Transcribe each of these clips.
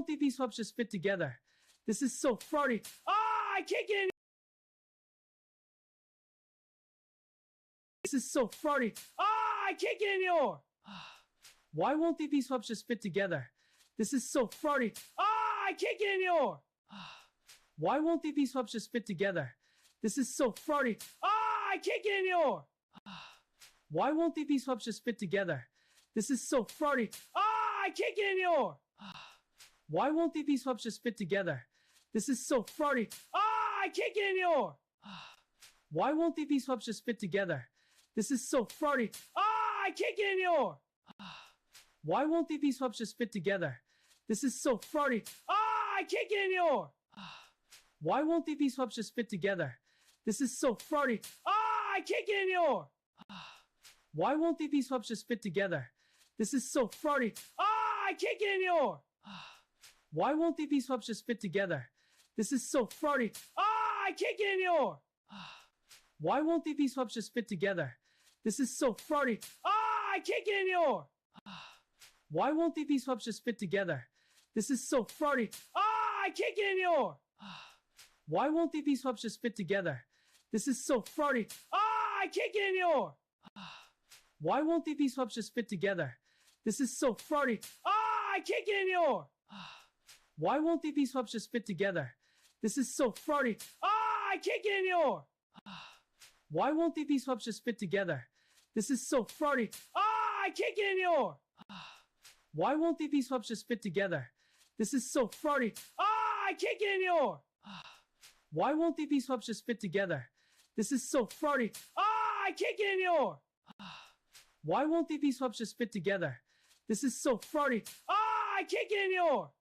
won't these swaps just fit together? This is so farty. Ah, I can't get any. This is so farty. Ah, I can't get any more. Why won't these swaps just fit together? This is so farty. Ah, I can't get any more. Why won't these swaps just fit together? This is so farty. Ah, I can't get any more. Why won't these swaps just fit together? This is so farty. Ah, I can't get any more. Why won't these swaps just fit together? This is so farty. Ah, I can't get any more. Why won't these swaps just fit together? This is so farty. Ah, I can't get any more. Why won't these swaps just fit together? This is so farty. Ah, I can't get any more. Why won't these swaps just fit together? This is so farty. Ah, I can't get any more. Why won't these swaps just fit together? This is so farty. Ah, I can't get any more. Why won't these swaps just fit together? This is so farty. Ah, I can't get any more. Why won't these swaps just fit together? This is so farty. Ah, I can't get any more. Why won't these swaps just fit together? This is so farty. Ah, I can't get any more. Why won't these swaps just fit together? This is so farty. Ah, I can't get any more. Why won't these swaps just fit together? This is so farty. Ah, I can't get any more. Why won't these swaps just fit together? This is so farty. Ah, I can't get any more. Why won't these swaps just fit together? This is so farty. Ah, I can't get any more. Why won't these swaps just fit together? This is so farty. Ah, I can't get any more. Why won't these swaps just fit together? This is so farty. Ah, I can't get any more. Why won't these swaps just fit together? This is so farty. Ah, I can't get any more.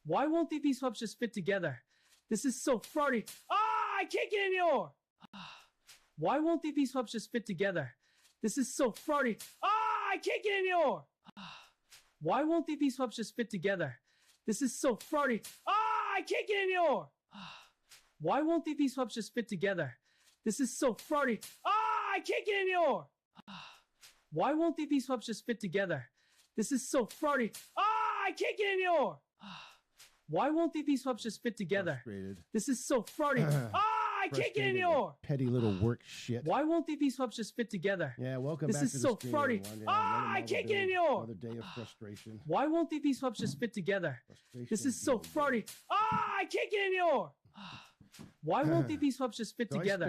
Why won't these swaps just fit together? This is so farty. Ah, I can't get any more. Why won't these swaps just fit together? This is so farty. Ah, I can't get any more. Why won't these swaps just fit together? This is so farty. Ah, I can't get any more. Why won't these swaps just fit together? This is so farty. Ah, I can't get any more. Why won't these swaps just fit together? This is so farty. Ah, I can't get any more. Why won't these swaps just fit together? This is so farty. Ah, I can't get any more. Petty little work shit. Why won't these swaps just fit together? Yeah, welcome this back is to the so stream, farty. everyone. Ah, I can't get any more. Another day of frustration. Why won't these swaps just fit together? This is so farty. Ah, I can't get any more. Why won't these swaps just fit together?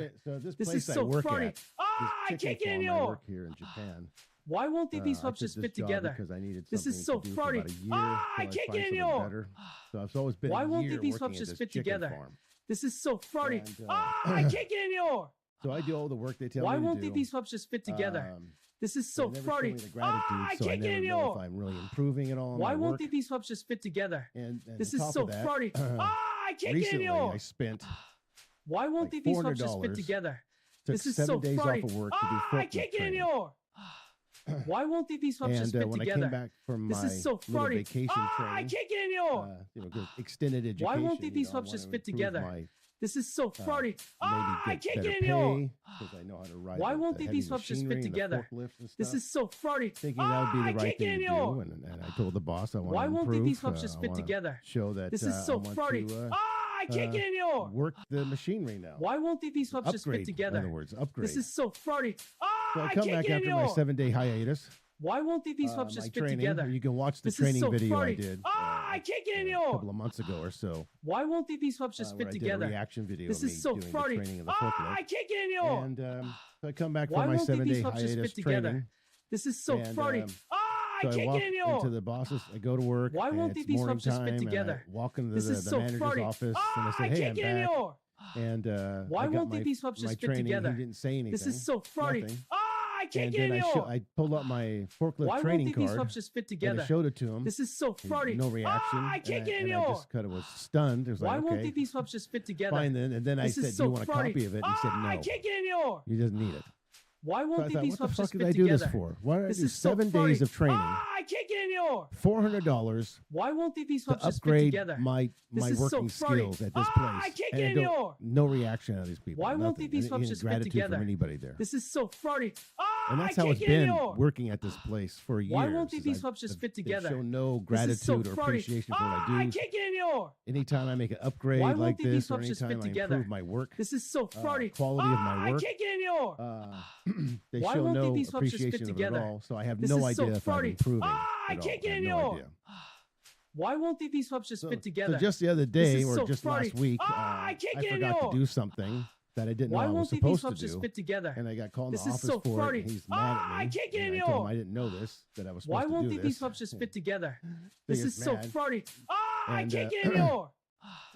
This is so farty. Ah, I can't get any I more. work here in Japan. Why won't these swaps just fit together? Because I needed this is so something to do for farty. about a year Ah, I till can't find get any something more. better. So I've always been Why a won't year these working swaps at just this fit chicken together? farm. This is so farty. And, Ah, I can't get any more. So I do all the work they tell Why me to won't do. these swaps just fit together? This is so They never show me farty. the gratitude, Ah, I so I can't get never any know if more. I'm really improving at all. In Why my won't work. these swaps just fit together? And This on is top so of that, farty. Ah, I can't get any recently more. I spent Why won't like these swaps just fit $400. together? took This is 7 so days farty. off of work to do Ah, I forklift can't get any training. more. Why won't these swaps just And fit when I together? came back from This my is so little farty. vacation Ah, I training, can't get any more. extended education. Why won't these you know, I swaps wanna just fit improve together? my, This is so farty. Ah, I maybe can't get get better any more. pay because I know how to ride. Why the won't heavy these swaps just fit machinery and the together? forklifts and This stuff. is so farty. Thinking that Ah, would be I the right can't thing get to any more. do, and I told the boss I want Why to won't improve. these swaps just I fit wanna together? Show that This is so I want farty. to Ah, I can't get any more. work the machinery now. Why won't these swaps just fit Upgrade, together? in other words, upgrade. This is so farty. Ah, So I I come can't back get after any my more. 7-day hiatus. Why won't these swaps My just fit training. together? You can watch the This is training so video I farty. did. Ah, I can't get any a more. couple of months ago or so. Why won't these swaps just Where fit I did together? a reaction video This of me is so doing farty. the training of the Ah, forklift. I can't get any more. And so I come back Why from my won't these 7-day swaps just hiatus fit together? training. This is so And, farty. Ah, I So I can't walk get any into more. the boss's. I go to work. Why and won't it's these morning swaps just fit time, and together? I walk into This the is so manager's farty. office Ah, and I say, I "Hey, can't I'm get any back." more. And Why I got won't my, these swaps my just fit training. together? He didn't say anything. This is so farty. Nothing. Ah, I can't And get then any more. I pulled up my forklift Why training won't these card swaps just fit and I together? showed it to him. This is so And farty. no reaction. Ah, I can't get any and I more. just kind of was stunned. It was Why like, won't okay, these swaps just fit together? fine then. And then I This is said, do so you want a farty. copy of it? And he said, Ah, no. I can't get any more. He doesn't need it. Why So I won't thought, these what the swaps fuck just did fit I do together? this for? Why did I This do is so 7 days farty. of training? Ah, I can't get anymore. $400 Why won't these to swaps just fit upgrade together? my This is so working funny. skills at this I place. can't And get I don't- anymore. no reaction out of these people. Why won't nothing. these Any swaps just fit gratitude together? from anybody there. This is so funny. And that's I how can't it's get been anymore. working at this place for years. Why won't is these I've- swaps just fit They together? show no This is so gratitude or funny. appreciation for what I I do. can't get anymore. Anytime I make an upgrade Why like won't these this, or swaps just anytime fit I together? improve my work, This is so funny. quality of my work, I can't get anymore. they Why show won't no these swaps just fit appreciation of it together? at all. So I have This no is so idea if I'm funny. improving. I at all. can't get I have no anymore. idea. Why won't these swaps just fit together? So just the other This day, is or so just funny. last week, I can't I get forgot anymore. to do something that I didn't know Why I was won't these supposed swaps to just do. fit together? And I got called in This the is office so for funny. it. And he's mad at me. I can't get and I any told him more. I didn't know this, that I was supposed Why to won't do these this. swaps just fit together? Thing This is so mad. funny. I And, can't get any more.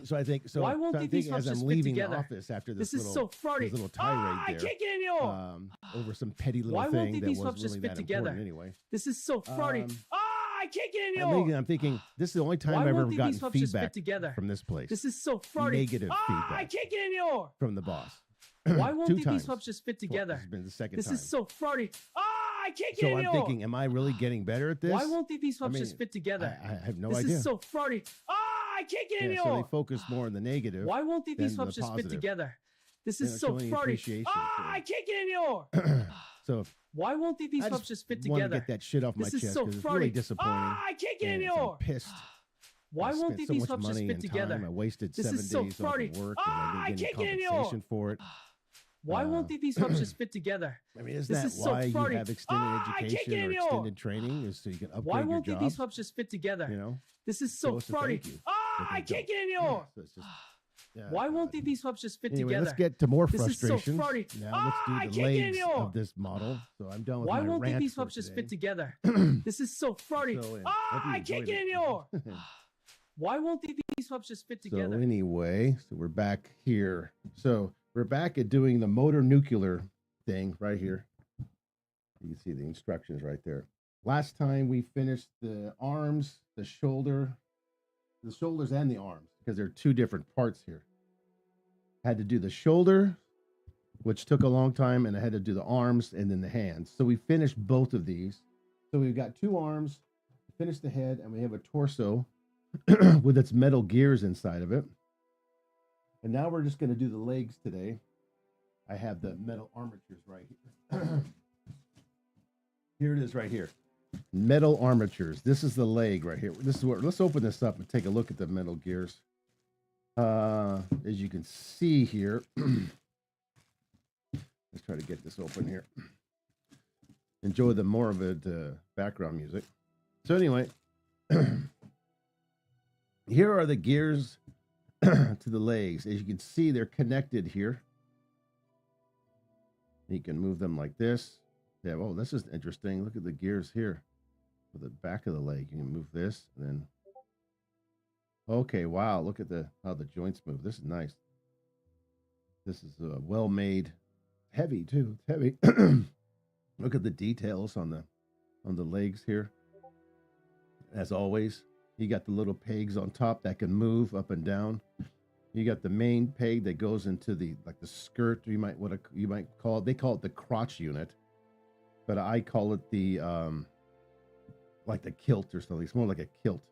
So I think so. Why won't so I'm these thinking swaps as just I'm fit leaving the together? office after this, This is little, so funny. this little I tirade can't get any more. over some petty little Why won't thing that these was swaps just really fit that together? important anyway. This is so funny. I can't get any I'm more. thinking this is the only time Why I've ever won't these gotten swaps just fit feedback together? from this place. This is so funny. Negative I feedback can't get any more. from the boss. Why won't Two these times. swaps just fit This together? has been the second This time. is so funny. I can't get So any I'm more. thinking, am I really getting better at this? Why won't these swaps mean, just fit together? I have no this idea. is so funny. I can't get any So they more. focus more on the negative. Why won't than these swaps the just fit positive. together? This They is don't so show any funny. appreciation for I it. can't get any more. So Why won't these I swaps just fit want to together? get that shit off my This is chest so because it's funny. really disappointing. I can't get and any I'm more. pissed. Why I won't spent so these much swaps just money fit and together? time. I wasted This 7 is so days off funny. of work I and I didn't can't get get any compensation for it. Why won't these swaps just fit together? I mean, isn't This that is so why you funny. have extended I can't education get or any more. extended training is so you can Why upgrade your won't these job? swaps just fit together? You know, This is So so it's a funny. thank you I if they can't don't. get any more. So it's just, yeah, Why won't God. these swaps just fit Anyway, together? let's get to more This is so frustrations. funny. Now let's I do the can't get legs any more. of this model. So I'm done with Why my won't rant these for swaps just fit today. together? This is so funny. So, hope you I can't enjoyed get it. any more. Why won't these swaps just fit So together? anyway, so we're back here. So we're back at doing the motor nuclear thing right here. You can see the instructions right there. Last time we finished the arms, the shoulders and the arms because they're two different parts here. Had to do the shoulder, which took a long time, and I had to do the arms and then the hands. So we finished both of these. So we've got two arms, finished the head, and we have a torso with its metal gears inside of it. And now we're just going to do the legs today. I have the metal armatures right here. Here it is right here. Metal armatures. This is the leg right here. This is what, let's open this up and take a look at the metal gears. As you can see here, let's try to get this open here. Enjoy the more of it background music. So anyway, here are the gears to the legs. As you can see, they're connected here. You can move them like this. Yeah, oh, this is interesting. Look at the gears here for the back of the leg. You can move this and then. Okay, wow, look at how the joints move. This is nice. This is well made, heavy too. It's heavy. Look at the details on the legs here. As always, you got the little pegs on top that can move up and down. You got the main peg that goes into the skirt. You might call it. They call it the crotch unit, but I call it the like the kilt or something. It's more like a kilt.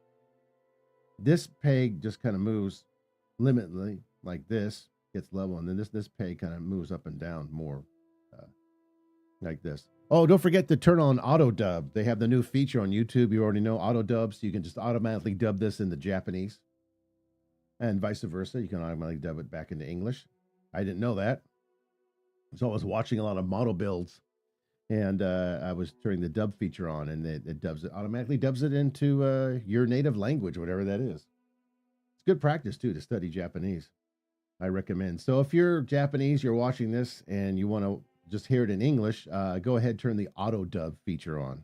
This peg just kind of moves limitedly like this, gets level, and then this peg kind of moves up and down more like this. Oh, don't forget to turn on auto dub. They have the new feature on YouTube. You already know auto dub, so you can just automatically dub this into Japanese. And vice versa, you can automatically dub it back into English. I didn't know that. So I was watching a lot of model builds, and I was turning the dub feature on, and it automatically dubs it into your native language, whatever that is. It's good practice, too, to study Japanese. I recommend. So if you're Japanese, you're watching this, and you want to just hear it in English, go ahead, turn the auto dub feature on,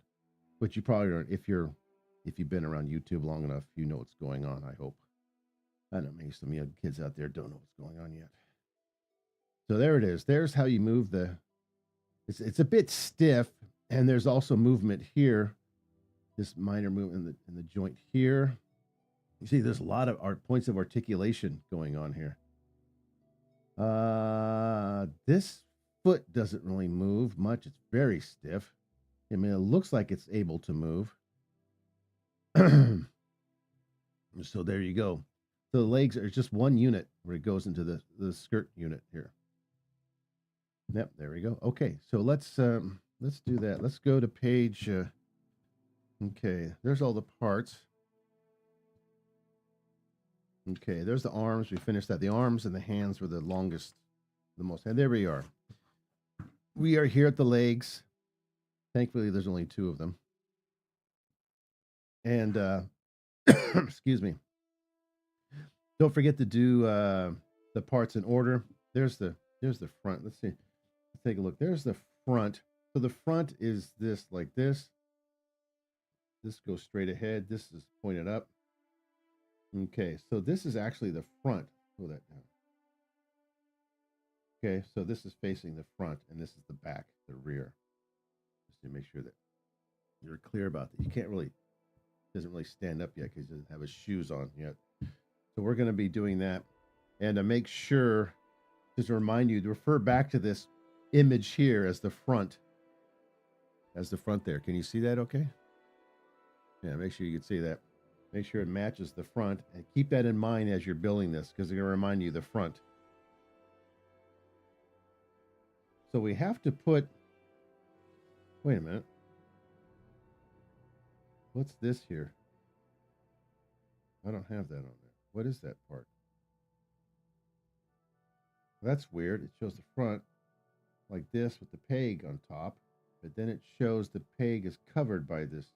which you probably don't. If you've been around YouTube long enough, you know what's going on, I hope. I know maybe some young kids out there don't know what's going on yet. So there it is. There's how you move it's a bit stiff, and there's also movement here. This minor movement in the joint here. You see there's a lot of points of articulation going on here. This foot doesn't really move much. It's very stiff. I mean, it looks like it's able to move. So there you go. So the legs are just one unit where it goes into the skirt unit here. Yep, there we go. Okay, so let's do that. Let's go to page. Okay, there's all the parts. Okay, there's the arms. We finished that. The arms and the hands were the longest, the most. And there we are. We are here at the legs. Thankfully, there's only two of them. And excuse me. Don't forget to do the parts in order. There's the front. Let's see. Let's take a look. There's the front. So the front is this, like this. This goes straight ahead. This is pointed up. Okay, so this is actually the front. Pull that down. Okay, so this is facing the front, and this is the back, the rear. Just to make sure that you're clear about that. You can't really, doesn't really stand up yet because he doesn't have his shoes on yet. So we're going to be doing that. And to make sure, just to remind you, to refer back to this image here as the front. As the front there. Can you see that okay? Yeah, make sure you can see that. Make sure it matches the front. And keep that in mind as you're building this, because they're going to remind you the front. So we have to put... Wait a minute. What's this here? I don't have that on there. What is that part? That's weird. It shows the front like this with the peg on top, but then it shows the peg is covered by this.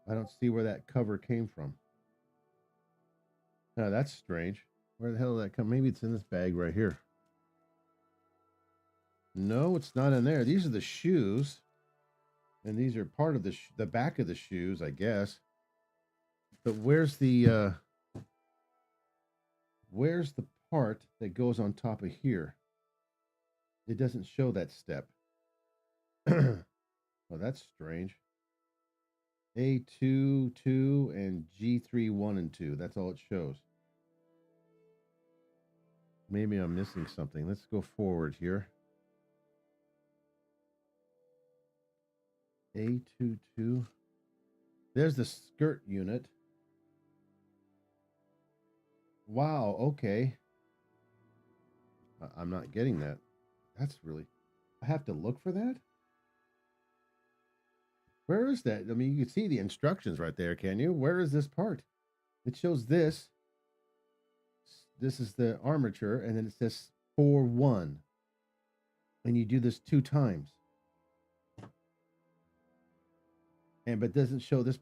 I don't see where that cover came from. Now that's strange. Where the hell did that come? Maybe it's in this bag right here. No, it's not in there. These are the shoes, and these are part of the back of the shoes, I guess. But where's the part that goes on top of here? It doesn't show that step. Oh, that's strange. A2, 2, and G3, 1, and 2. That's all it shows. Maybe I'm missing something. Let's go forward here. A2, 2. There's the skirt unit. Wow, okay. I'm not getting that. That's really... I have to look for that? Where is that? I mean, you can see the instructions right there, can you? Where is this part? It shows this. This is the armature, and then it says 4-1. And you do this 2 times. But doesn't show this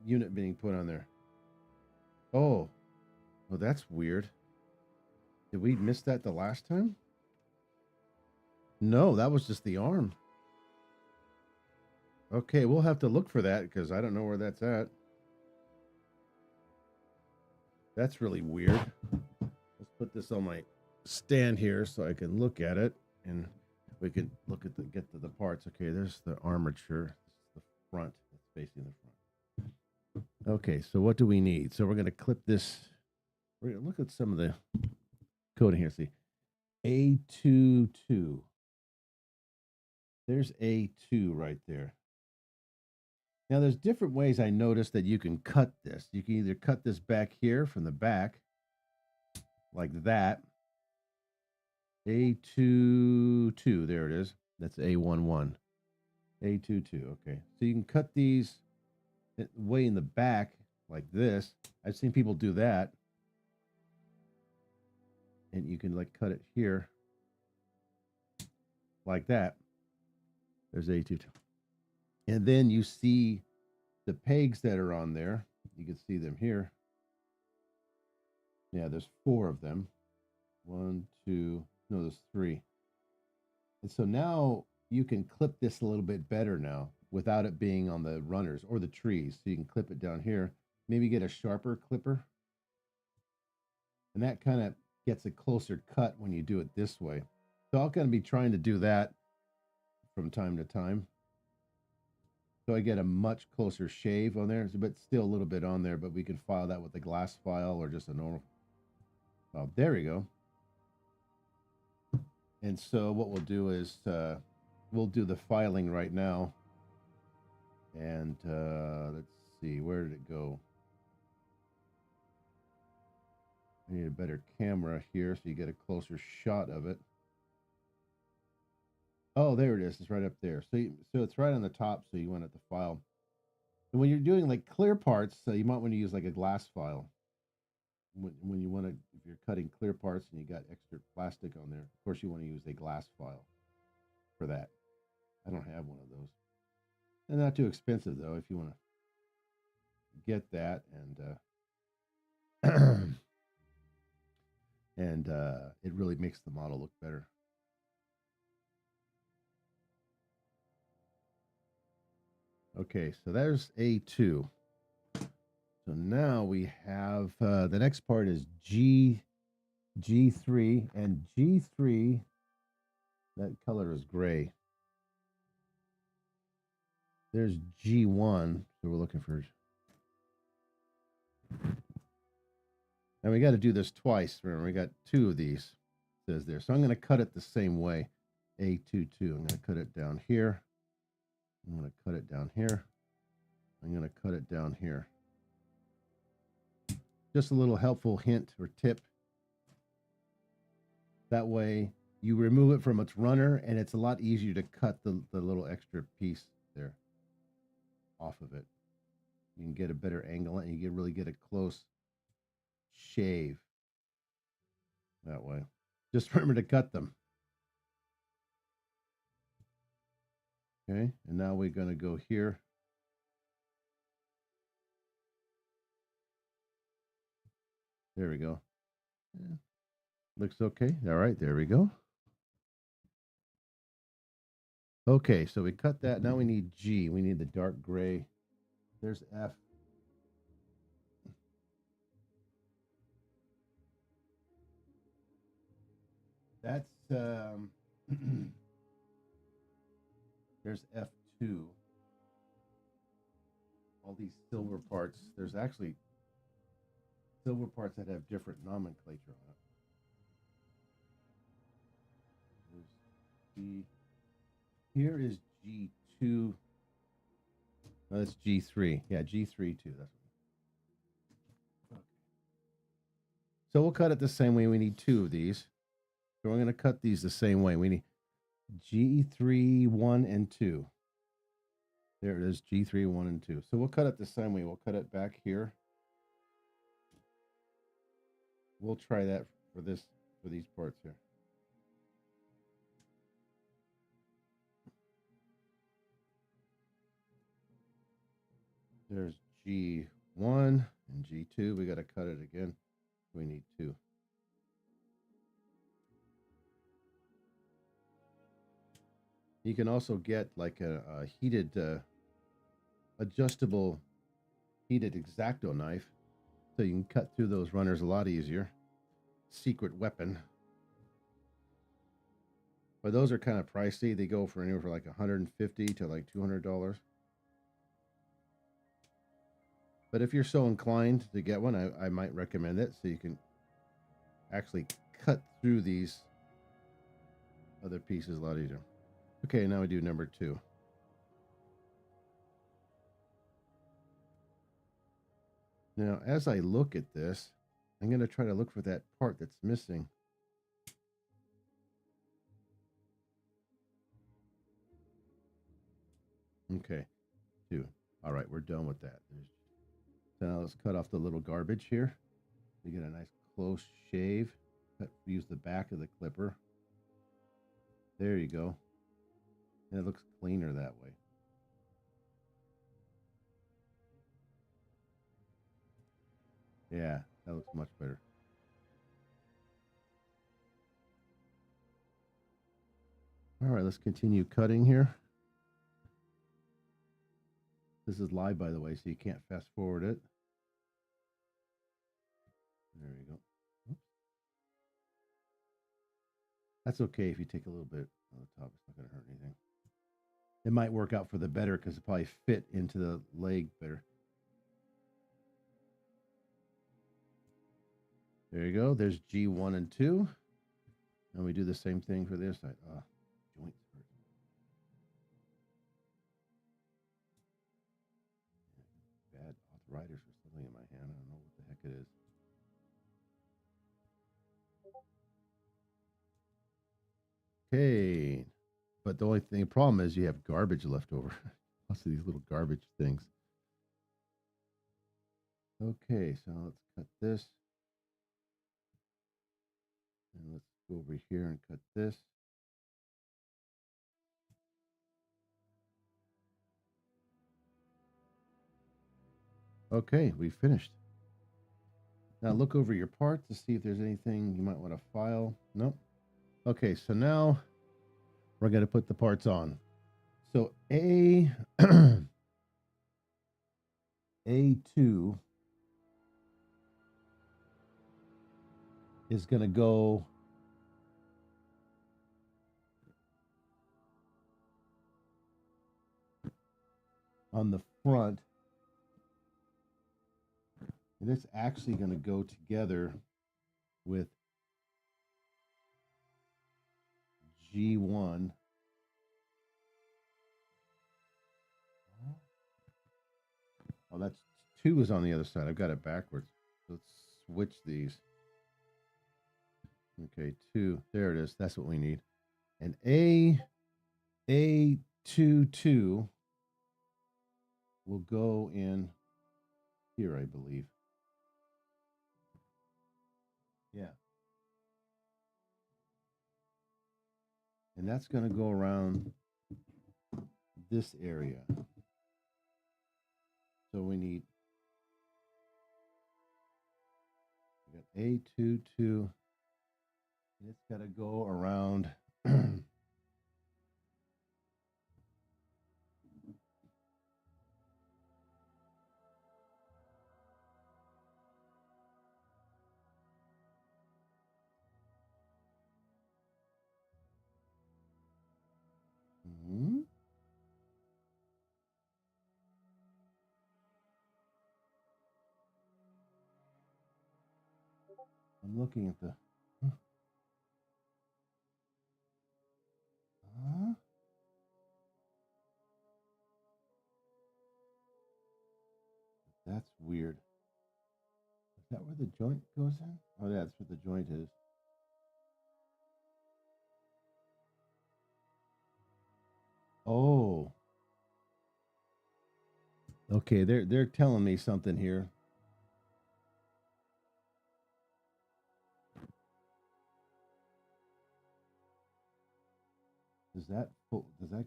unit being put on there. Oh. Well, that's weird. Did we miss that the last time? No, that was just the arm. Okay, we'll have to look for that because I don't know where that's at. That's really weird. Let's put this on my stand here so I can look at it and we can look at get to the parts. Okay, there's the armature. This is the front. It's facing the front. Okay, so what do we need? So we're going to clip this. We're going to look at some of the coding here. See, A22. There's A2 right there. Now, there's different ways I noticed that you can cut this. You can either cut this back here from the back, like that. A22, there it is. That's A11. A22, okay. So you can cut these way in the back, like this. I've seen people do that. And you can, like, cut it here, like that. There's A22. And then you see the pegs that are on there. You can see them here. Yeah, there's 4 of them. 1, 2, no, there's 3. And so now you can clip this a little bit better now without it being on the runners or the trees. So you can clip it down here. Maybe get a sharper clipper. And that kind of gets a closer cut when you do it this way. So I'm going to be trying to do that from time to time. So I get a much closer shave on there, but still a little bit on there, but we can file that with a glass file or just a normal. Oh, there we go. And so what we'll do is we'll do the filing right now. And let's see, where did it go? I need a better camera here so you get a closer shot of it. Oh, there it is. It's right up there. So it's right on the top, so you want it to file. And when you're doing like clear parts, you might want to use like a glass file. When you want to, if you're cutting clear parts and you got extra plastic on there, of course you want to use a glass file for that. I don't have one of those. They're not too expensive though, if you want to get that, and and it really makes the model look better. Okay, so there's A2. So now we have the next part is G3, and G3, that color is gray. There's G1, so we're looking for. And we got to do this twice. Remember, we got 2 of these, it says there. So I'm going to cut it the same way. A22. I'm going to cut it down here. I'm going to cut it down here. I'm going to cut it down here. Just a little helpful hint or tip. That way you remove it from its runner, and it's a lot easier to cut the little extra piece there off of it. You can get a better angle, and you can really get a close shave that way. Just remember to cut them. Okay, and now we're going to go here. There we go. Yeah. Looks okay. All right, there we go. Okay, so we cut that. Now we need G. We need the dark gray. There's F. That's there's F2. All these silver parts. There's actually silver parts that have different nomenclature on it. There's G. Here is G2. No, that's G3. Yeah, G3 too. That's what. Okay. So we'll cut it the same way. We need 2 of these. So we're going to cut these the same way. We need G3, 1, and 2. There it is, G3, 1, and 2. So we'll cut it the same way. We'll cut it back here. We'll try that for these parts here. There's G1 and G2. We got to cut it again. We need 2. You can also get like a heated, adjustable heated X-Acto knife, so you can cut through those runners a lot easier. Secret weapon. But those are kind of pricey. They go for anywhere from like $150 to like $200. But if you're so inclined to get one, I might recommend it, so you can actually cut through these other pieces a lot easier. Okay, now we do number 2. Now, as I look at this, I'm going to try to look for that part that's missing. Okay, 2. All right, we're done with that. So now let's cut off the little garbage here. You get a nice close shave. Use the back of the clipper. There you go. And it looks cleaner that way. Yeah, that looks much better. All right, let's continue cutting here. This is live, by the way, so you can't fast forward it. There we go. Oops. That's okay if you take a little bit on the top. It's not going to hurt anything. It might work out for the better because it probably fit into the leg better. There you go. There's G1 and 2. And we do the same thing for this side. Joints hurt. Bad. riders or something in my hand. I don't know what the heck it is. Okay. But the only thing, problem is you have garbage left over. Lots of these little garbage things. Okay, so let's cut this. And let's go over here and cut this. Okay, we finished. Now look over your part to see if there's anything you might want to file. Nope. Okay, so now we're going to put the parts on. So A2 is going to go on the front. And it's actually going to go together with G1. Oh, that's 2 is on the other side. I've got it backwards. Let's switch these. Okay, 2. There it is. That's what we need. And A22 will go in here, I believe. Yeah. And that's going to go around this area. So we got A22. It's got to go around. I'm looking at the. That's weird. Is that where the joint goes in? Oh, yeah, that's where the joint is. Oh. Okay, they're telling me something here. Does that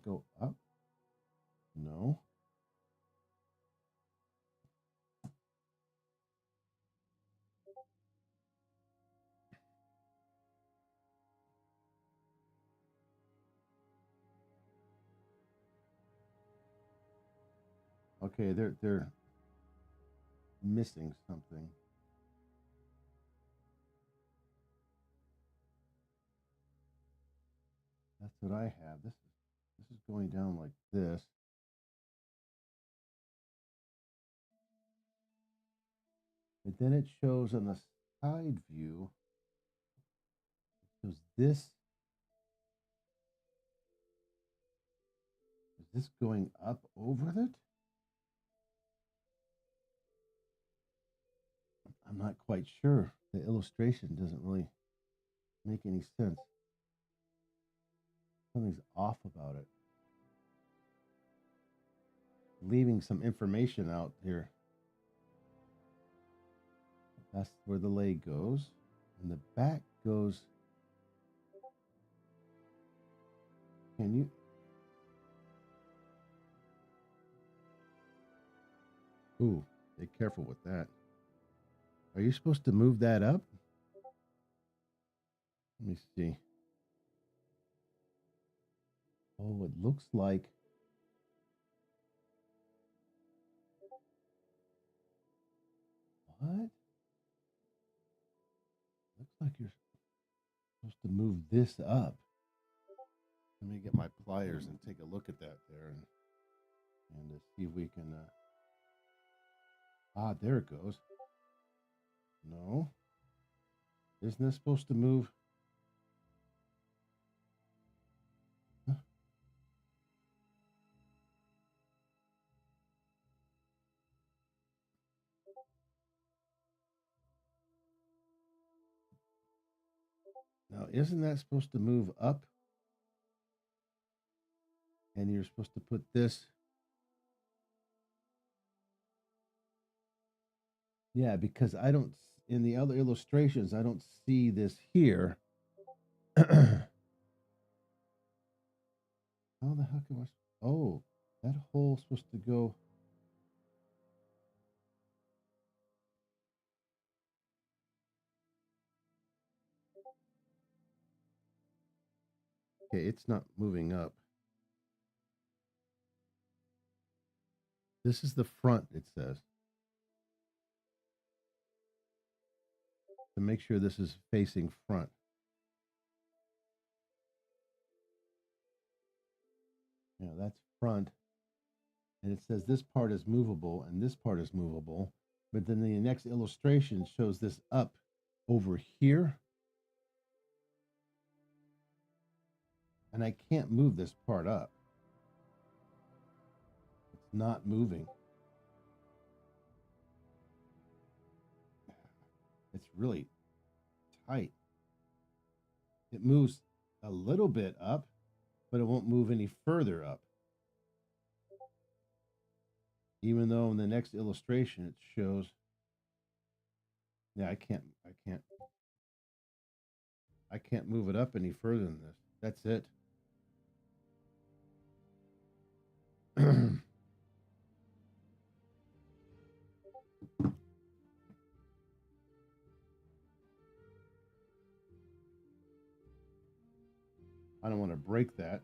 go up? No. Okay, they're missing something. That's what I have. This is going down like this. But then it shows on the side view. It shows this. Is this going up over it? I'm not quite sure. The illustration doesn't really make any sense. Something's off about it. Leaving some information out here. That's where the leg goes. And the back goes. Can you? Ooh, be careful with that. Are you supposed to move that up? Let me see. Oh, it looks like. What? Looks like you're supposed to move this up. Let me get my pliers and take a look at that there and see if we can. There it goes. No. Isn't this supposed to move? Huh? Now, isn't that supposed to move up? And you're supposed to put this. Yeah, because I don't, in the other illustrations, I don't see this here. How the heck am I? Oh, that hole's supposed to go. Okay, it's not moving up. This is the front, it says. To make sure this is facing front. Yeah, that's front. And it says this part is movable and this part is movable. But then the next illustration shows this up over here. And I can't move this part up. It's not moving. It's really tight. It moves a little bit up, but it won't move any further up. Even though in the next illustration it shows, yeah, I can't move it up any further than this. That's it. I don't want to break that.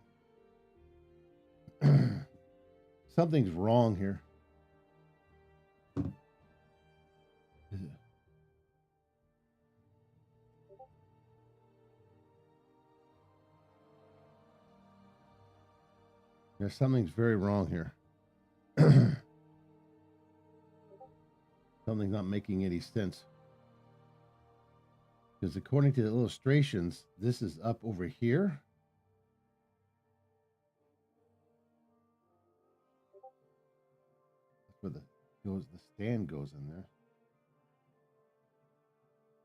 Something's wrong here. Is it? Yeah, something's very wrong here. Something's not making any sense. Because according to the illustrations, this is up over here. That's where the stand goes in there.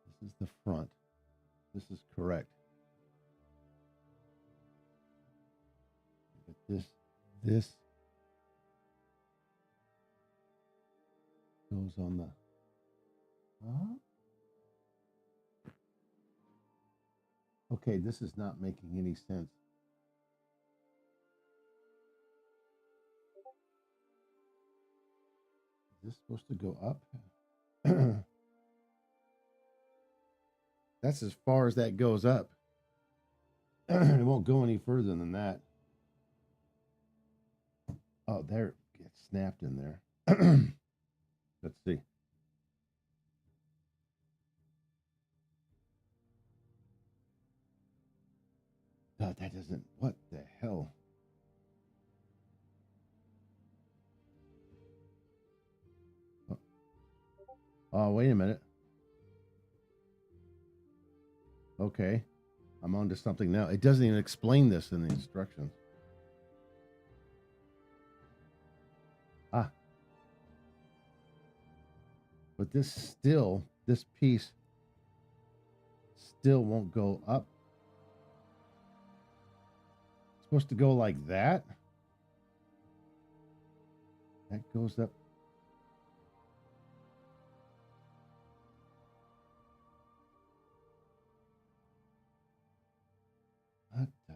This is the front. This is correct. But this goes on the okay, this is not making any sense. Is this supposed to go up? That's as far as that goes up. It won't go any further than that. Oh, there it gets snapped in there. Let's see. God, that doesn't. What the hell? Oh, wait a minute. Okay. I'm on to something now. It doesn't even explain this in the instructions. Ah. But this piece still won't go up. It's supposed to go like that. That goes up. What the?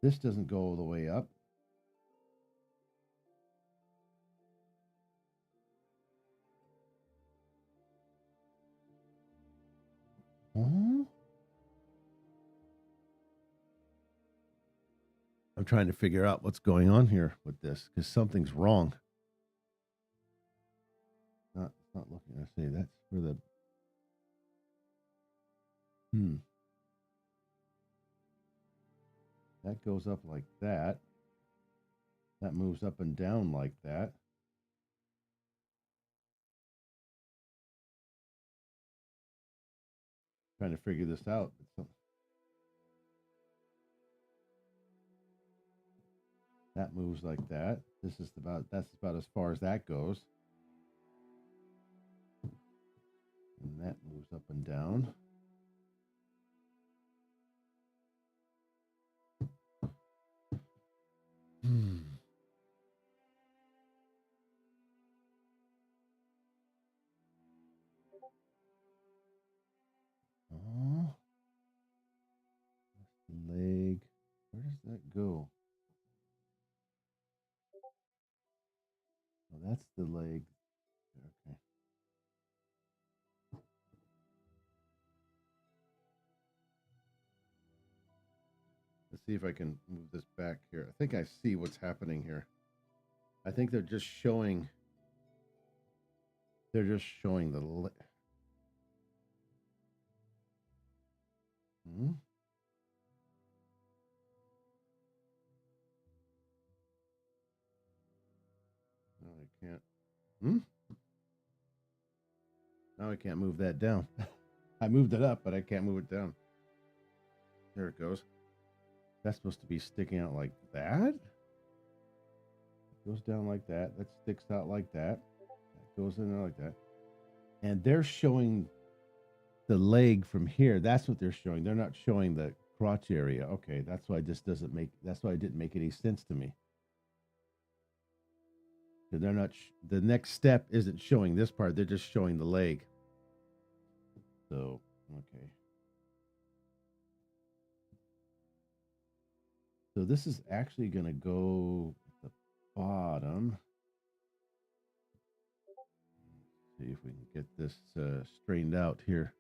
This doesn't go all the way up. Huh? I'm trying to figure out what's going on here with this because something's wrong. It's not looking. I see that's for the. That goes up like that. That moves up and down like that. Trying to figure this out. That moves like that. That's about as far as that goes. And that moves up and down. Oh, that's the leg. Where does that go? Oh, that's the leg. Okay. Let's see if I can move this back here. I think I see what's happening here. I think they're just showing. They're just showing the. Hmm? No, I can't. Hmm? Now I can't move that down. I moved it up, but I can't move it down. There it goes. That's supposed to be sticking out like that. It goes down like that. That sticks out like that. That goes in there like that. And they're showing the leg from here. That's what they're showing. They're not showing the crotch area. Okay, that's why this doesn't make. That's why it didn't make any sense to me. They're not. The next step isn't showing this part. They're just showing the leg. So okay. So this is actually going to go at the bottom. Let's see if we can get this straightened out here.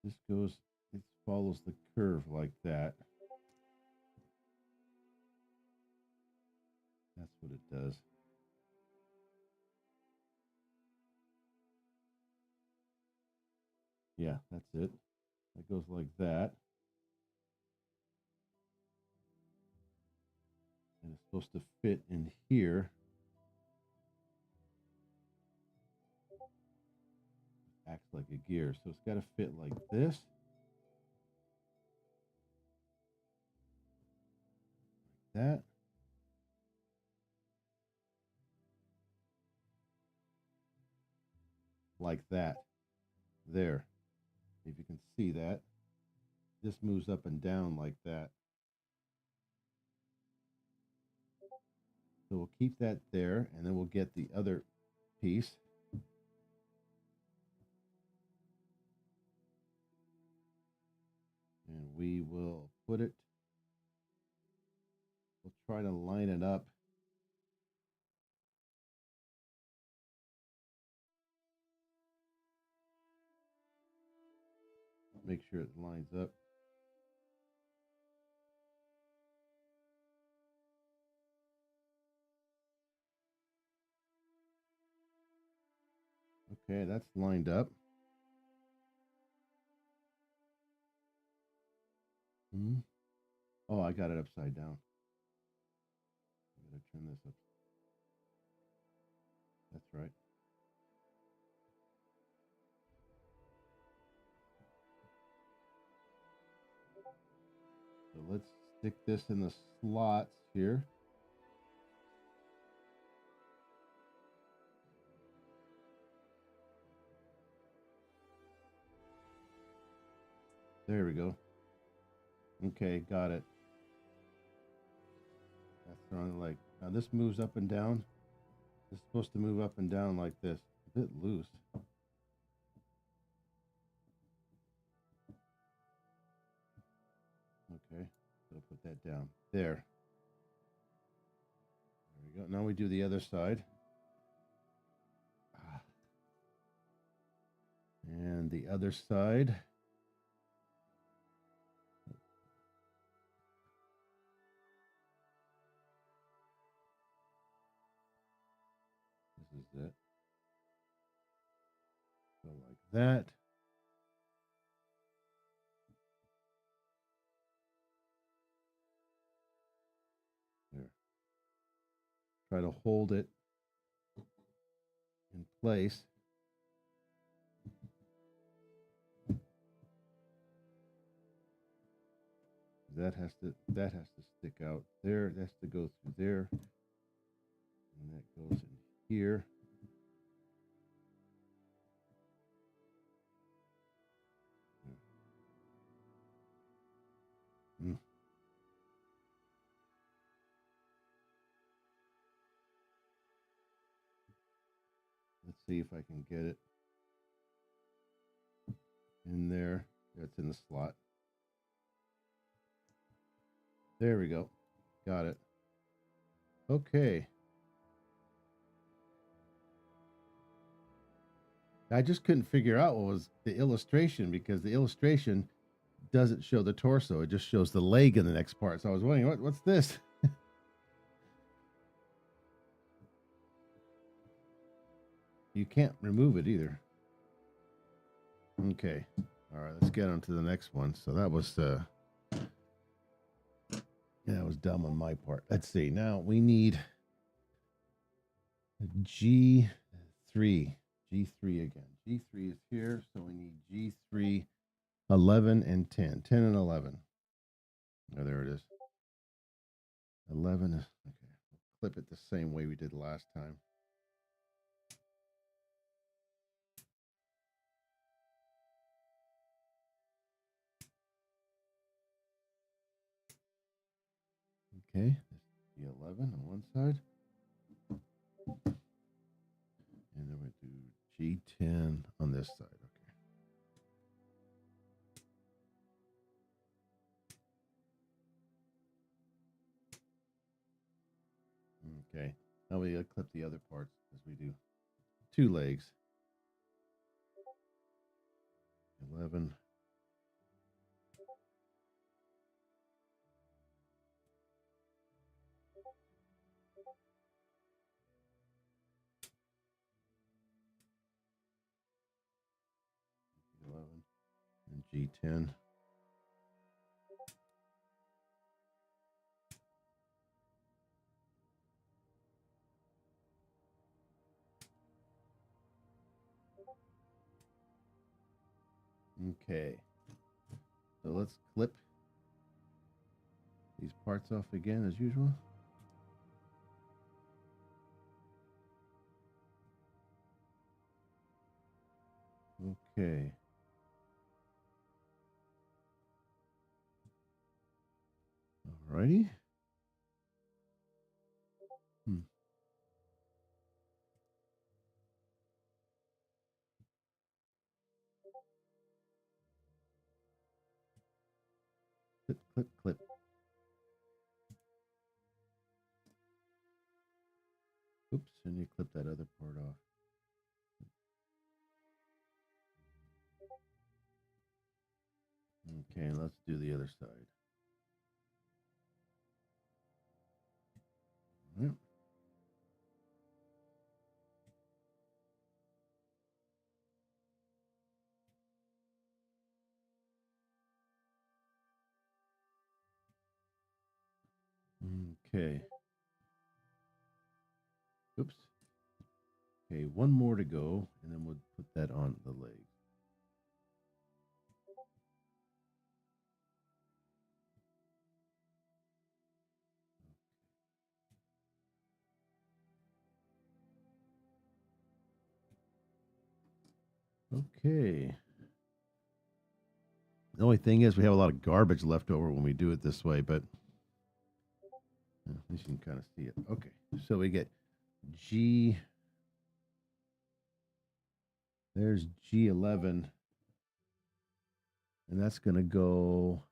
This goes, it follows the curve like that. That's what it does. Yeah, that's it. It goes like that. And it's supposed to fit in here. Acts like a gear. So it's got to fit like this. Like that. Like that. There. If you can see that. This moves up and down like that. So we'll keep that there, and then we'll get the other piece. And we will put it, we'll try to line it up. Make sure it lines up. Okay, that's lined up. Oh, I got it upside down. I gotta turn this up. That's right. So let's stick this in the slots here. There we go. Okay, got it. That's on the leg. Now this moves up and down. It's supposed to move up and down like this. A bit loose. Okay, so put that down. There. There we go. Now we do the other side. And the other side. This is it. So like that. There. Try to hold it in place. That has to stick out there. That has to go through there. And that goes in here. Mm. Let's see if I can get it in there. It's in the slot. There we go. Got it. Okay. I just couldn't figure out what was the illustration, because the illustration doesn't show the torso. It just shows the leg in the next part. So I was wondering, what's this? You can't remove it either. Okay. All right, let's get on to the next one. So that was yeah, that was dumb on my part. Let's see. Now we need G3. G3 again. G3 is here, so we need G3, 11 and 10. 10 and 11. Oh, there it is. 11 is okay. We'll clip it the same way we did last time. Okay, the 11 on one side, and then we do G10 on this side. Okay. Okay. Now we gotta clip the other parts as we do 2 legs. 11. And G10. Okay. So let's clip these parts off again as usual. Okay. Alrighty. Clip, clip, clip. Oops, and you clip that other part off. Okay, let's do the other side. Yep. Okay. Oops. Okay, one more to go, and then we'll put that on the leg. Okay. The only thing is we have a lot of garbage left over when we do it this way, but at least you can kind of see it. Okay, so we get G. There's G11, and that's going to go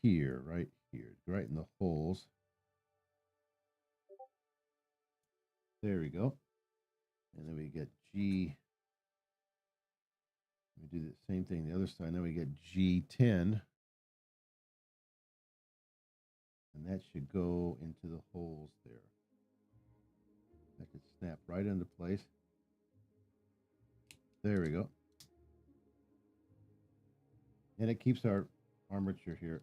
here, right in the holes. There we go. And then we get G. We do the same thing the other side. Now we get G10. And that should go into the holes there. That could snap right into place. There we go. And it keeps our armature here.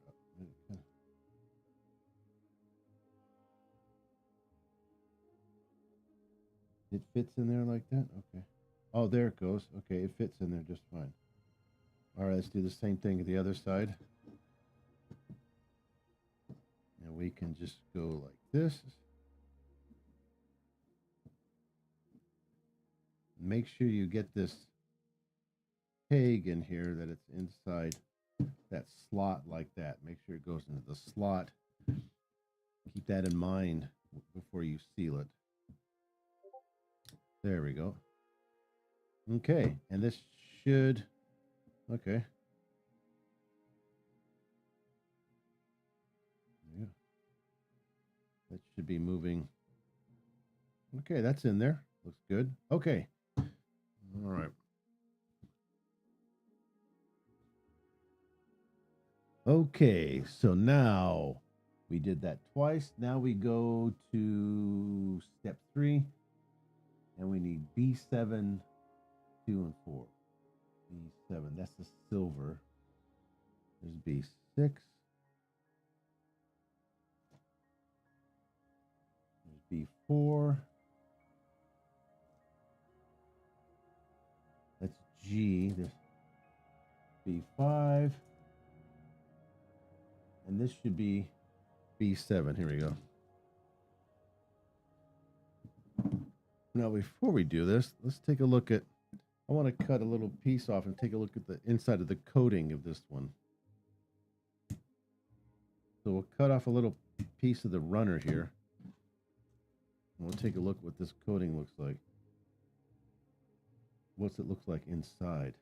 It fits in there like that? Okay. Oh, there it goes. Okay, it fits in there just fine. All right, let's do the same thing at the other side. And we can just go like this. make sure you get this peg in here, that it's inside that slot like that. Make sure it goes into the slot. Keep that in mind before you seal it. There we go. Okay, and this should, okay. Yeah. That should be moving. Okay, that's in there. Looks good. Okay. All right. Okay, so now we did that twice. Now we go to step 3, and we need B7, 2, and 4. B7, that's the silver. There's B6. There's B4. That's G. There's B5. And this should be B7. Here we go. Now, before we do this, let's take a look at, I want to cut a little piece off and take a look at the inside of the coating of this one. So we'll cut off a little piece of the runner here. And we'll take a look at what this coating looks like. What's it look like inside?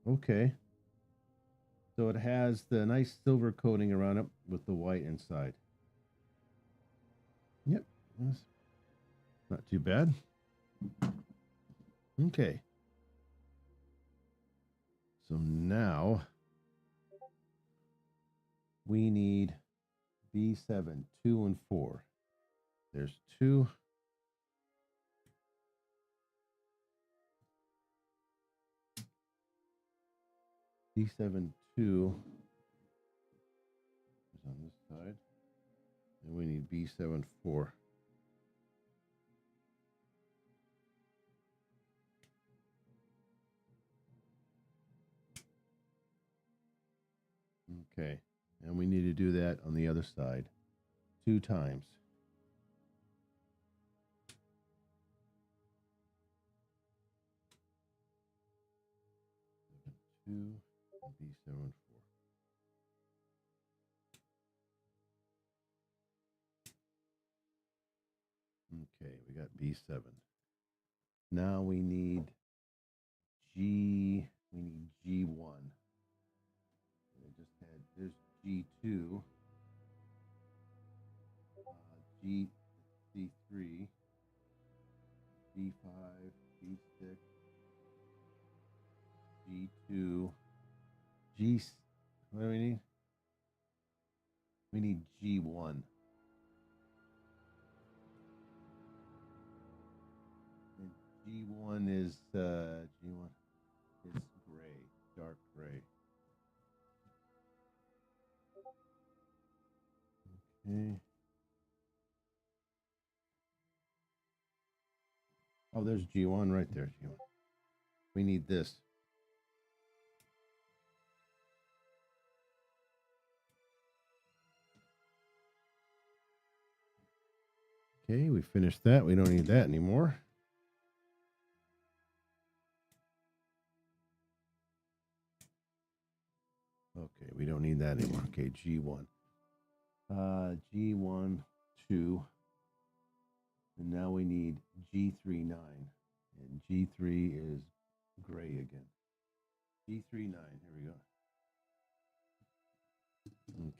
Okay. So it has the nice silver coating around it with the white inside. Yep. That's not too bad. Okay. So now we need B7, 2, and 4. There's 2. B7, 2 is on this side. And we need B7, 4. Okay. And we need to do that on the other side 2 times. Two, B7, 4. Okay, we got B7. Now we need G. We need G1. I just had there's G2, G C3, B5, B6, G2, G. What do we need? We need G1. And G1 is G1 is gray, dark gray. Okay. Oh, there's G1 right there. G1. We need this. Okay, we finished that. We don't need that anymore. Okay, we don't need that anymore. Okay, G1. G1, 2. And now we need G3, 9. And G3 is gray again. G3, 9. Here we go.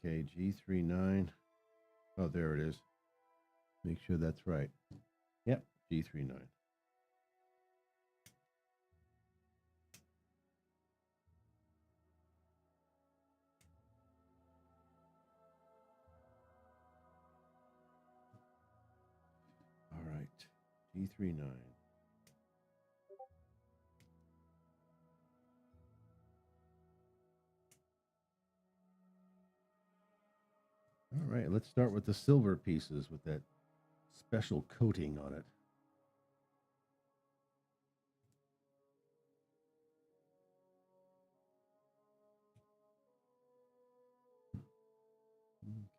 Okay, G3, 9. Oh, there it is. Make sure that's right. Yep, G3, 9. All right, G3, 9. All right, let's start with the silver pieces with that special coating on it.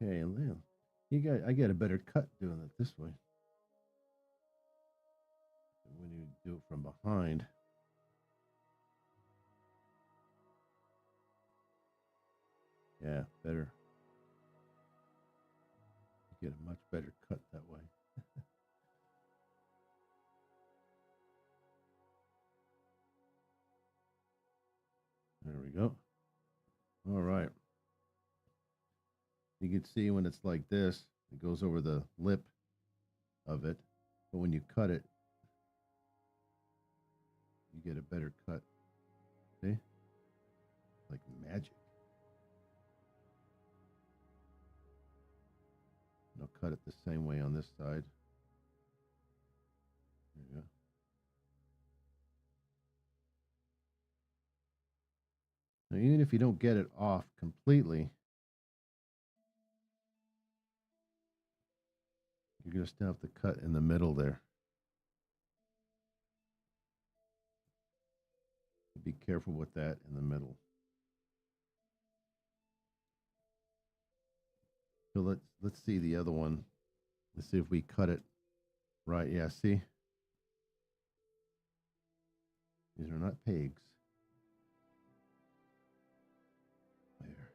Okay, and then I get a better cut doing it this way. When you do it from behind. Yeah, better. You get a much better cut that way. There we go. All right. You can see when it's like this, it goes over the lip of it. But when you cut it, you get a better cut. See? Like magic. And I'll cut it the same way on this side. There you go. Now, even if you don't get it off completely, you're going to still have to cut in the middle there. Be careful with that in the middle. So let's see the other one. Let's see if we cut it right. Yeah, see? These are not pegs. There.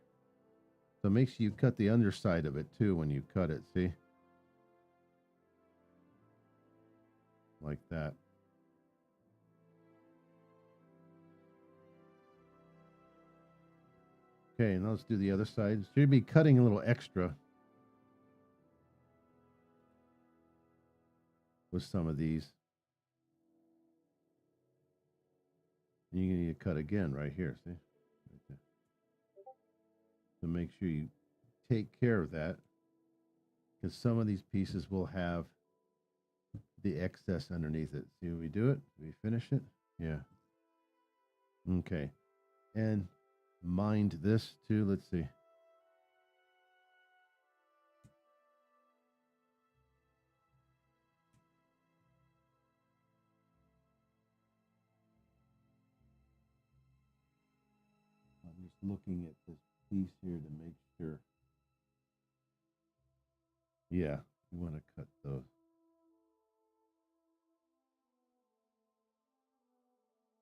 So make sure you cut the underside of it too when you cut it, see? Like that. Okay, now let's do the other side. So you'll be cutting a little extra with some of these. And you're going to cut again right here, see? Right there. So make sure you take care of that, because some of these pieces will have the excess underneath it. See when we do it? We finish it? Yeah. Okay. And mind this too. Let's see. I'm just looking at this piece here to make sure. Yeah, you want to cut those.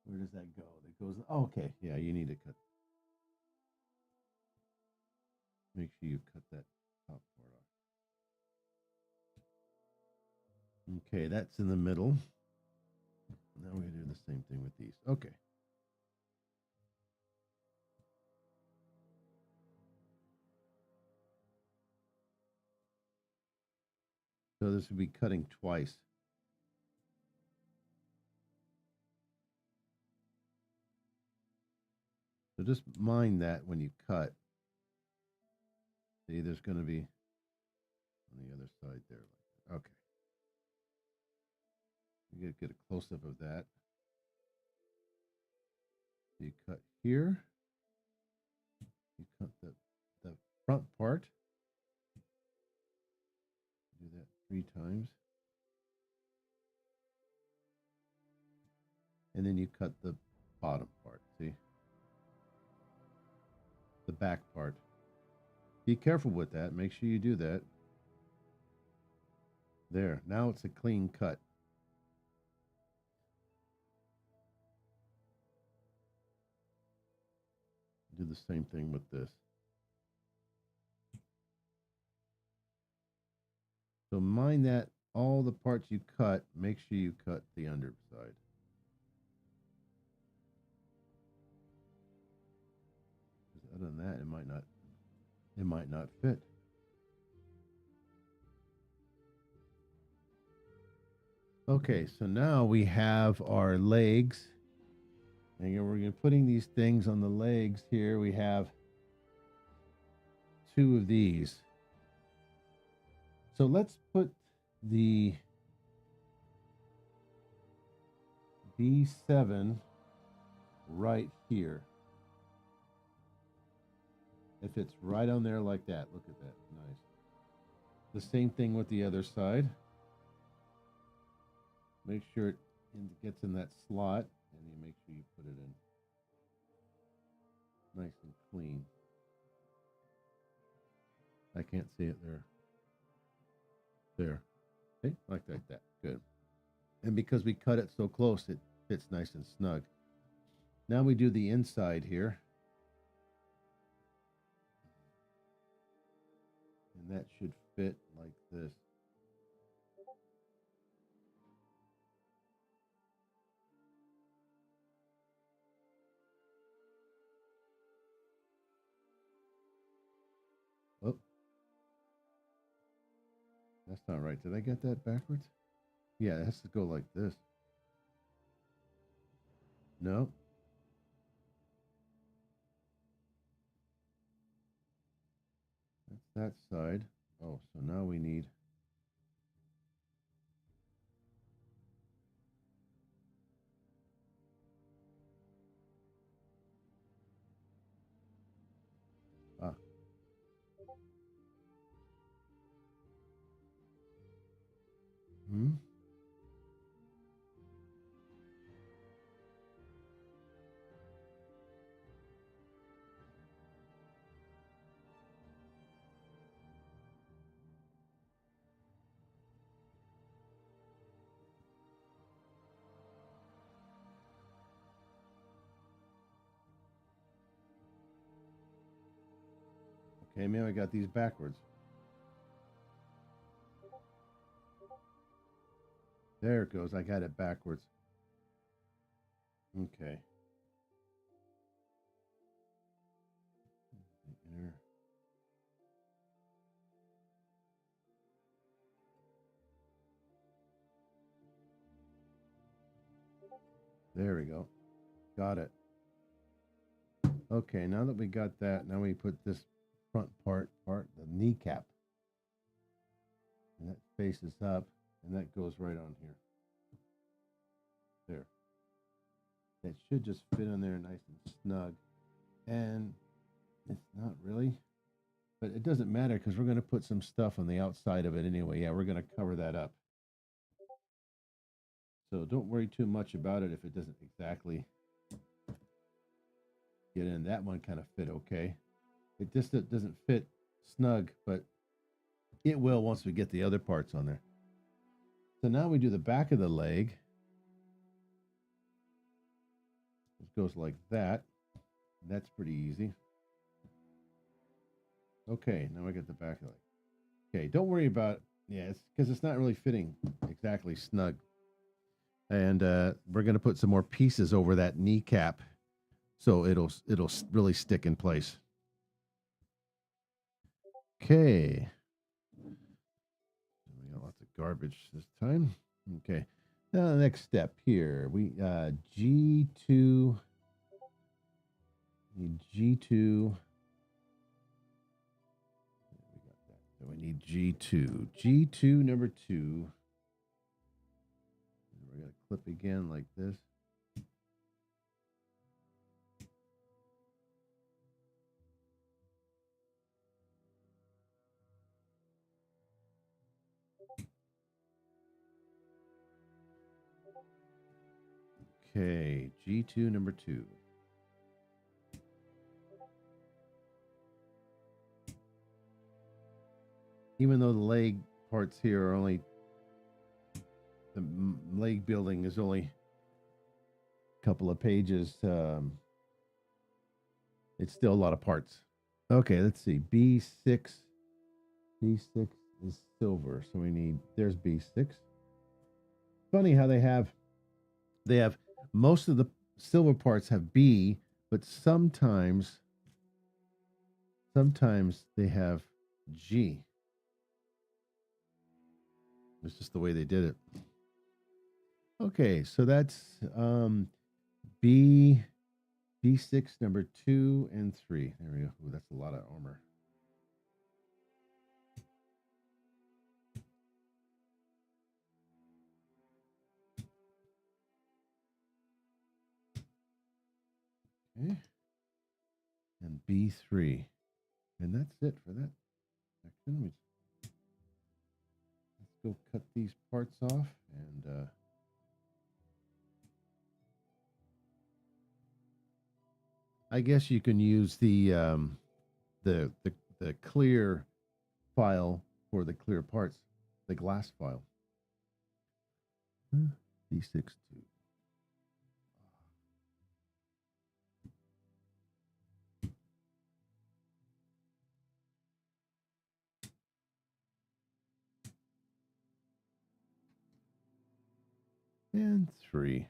Where does that go? That goes, okay, yeah, you need to cut. Make sure you cut that top part off. Okay, that's in the middle. Now we're going to do the same thing with these. Okay. So this would be cutting twice. So just mind that when you cut. See, there's going to be on the other side there. Okay. You get a close-up of that. So you cut here. You cut the front part. Do that 3 times. And then you cut the bottom part, see? The back part. Be careful with that. Make sure you do that. There. Now it's a clean cut. Do the same thing with this. So mind that all the parts you cut, make sure you cut the underside. Other than that, it might not fit. Okay, so now we have our legs. And we're going to putting these things on the legs here. We have 2 of these. So let's put the B7 right here. It fits right on there like that. Look at that. Nice. The same thing with the other side. Make sure it gets in that slot, and you make sure you put it in nice and clean. I can't see it there. There. Okay, like that. Good. And because we cut it so close, it fits nice and snug. Now we do the inside here. And that should fit like this. Oh, that's not right. Did I get that backwards? Yeah, it has to go like this. No. That's that side. Oh, so now we need... Ah. Hmm? Okay, maybe I got these backwards. There it goes. I got it backwards. Okay. Inner. There we go. Got it. Okay, now that we got that, now we put this front part, the kneecap. And that faces up, and that goes right on here. There. That should just fit on there nice and snug. And it's not really, but it doesn't matter because we're going to put some stuff on the outside of it anyway. Yeah, we're going to cover that up. So don't worry too much about it if it doesn't exactly get in. That one kind of fit okay. It just doesn't fit snug, but it will once we get the other parts on there. So now we do the back of the leg. It goes like that. That's pretty easy. Okay, now I get the back of the leg. Okay, don't worry about, it's because it's not really fitting exactly snug. And we're going to put some more pieces over that kneecap so it'll really stick in place. Okay. We got lots of garbage this time. Okay. Now the next step here, we G2. Need G2. We got that. So we need G2. G2 number 2. We're gonna clip again like this. Okay, G2 number 2. Even though the leg parts here are only, the leg building is only a couple of pages, it's still a lot of parts. Okay, let's see. B6. B6 is silver, so we need, there's B6. Funny how they have most of the silver parts have B, but sometimes they have G. It's just the way they did it. Okay, so that's B6 number 2 and 3. There we go. Ooh, that's a lot of armor. Okay. And B3. And that's it for that section. Let's go cut these parts off and I guess you can use the clear file for the clear parts. the glass file. B62. And 3.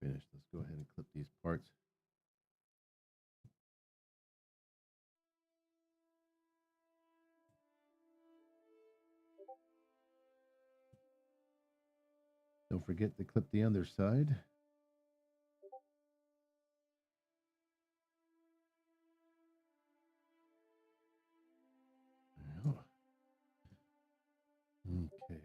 Finished. Let's go ahead and clip these parts. Don't forget to clip the other side. Okay.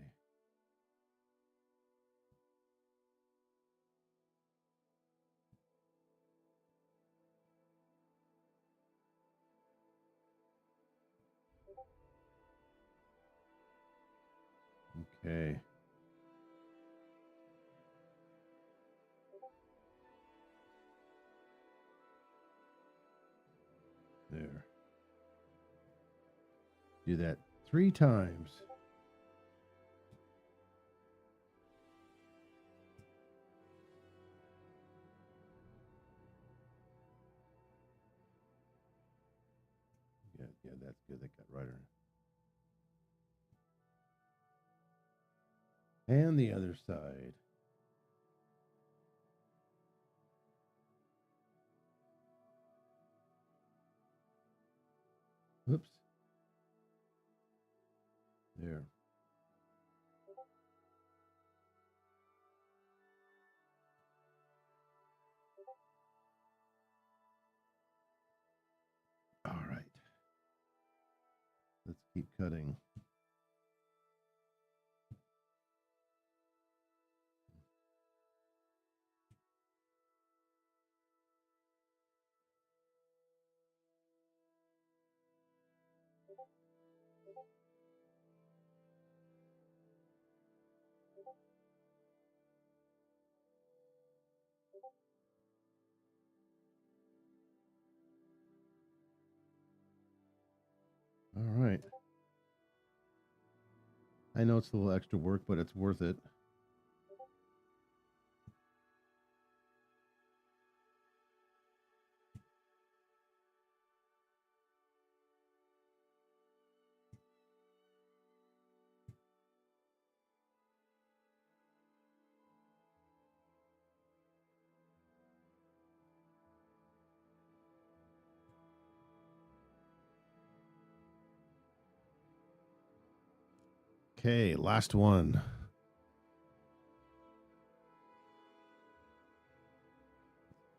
Okay. There. Do that 3 times. Yeah, that's good. That got right on. And the other side. Oops. There. All right. Let's keep cutting. All right. I know it's a little extra work, but it's worth it. Okay, last one.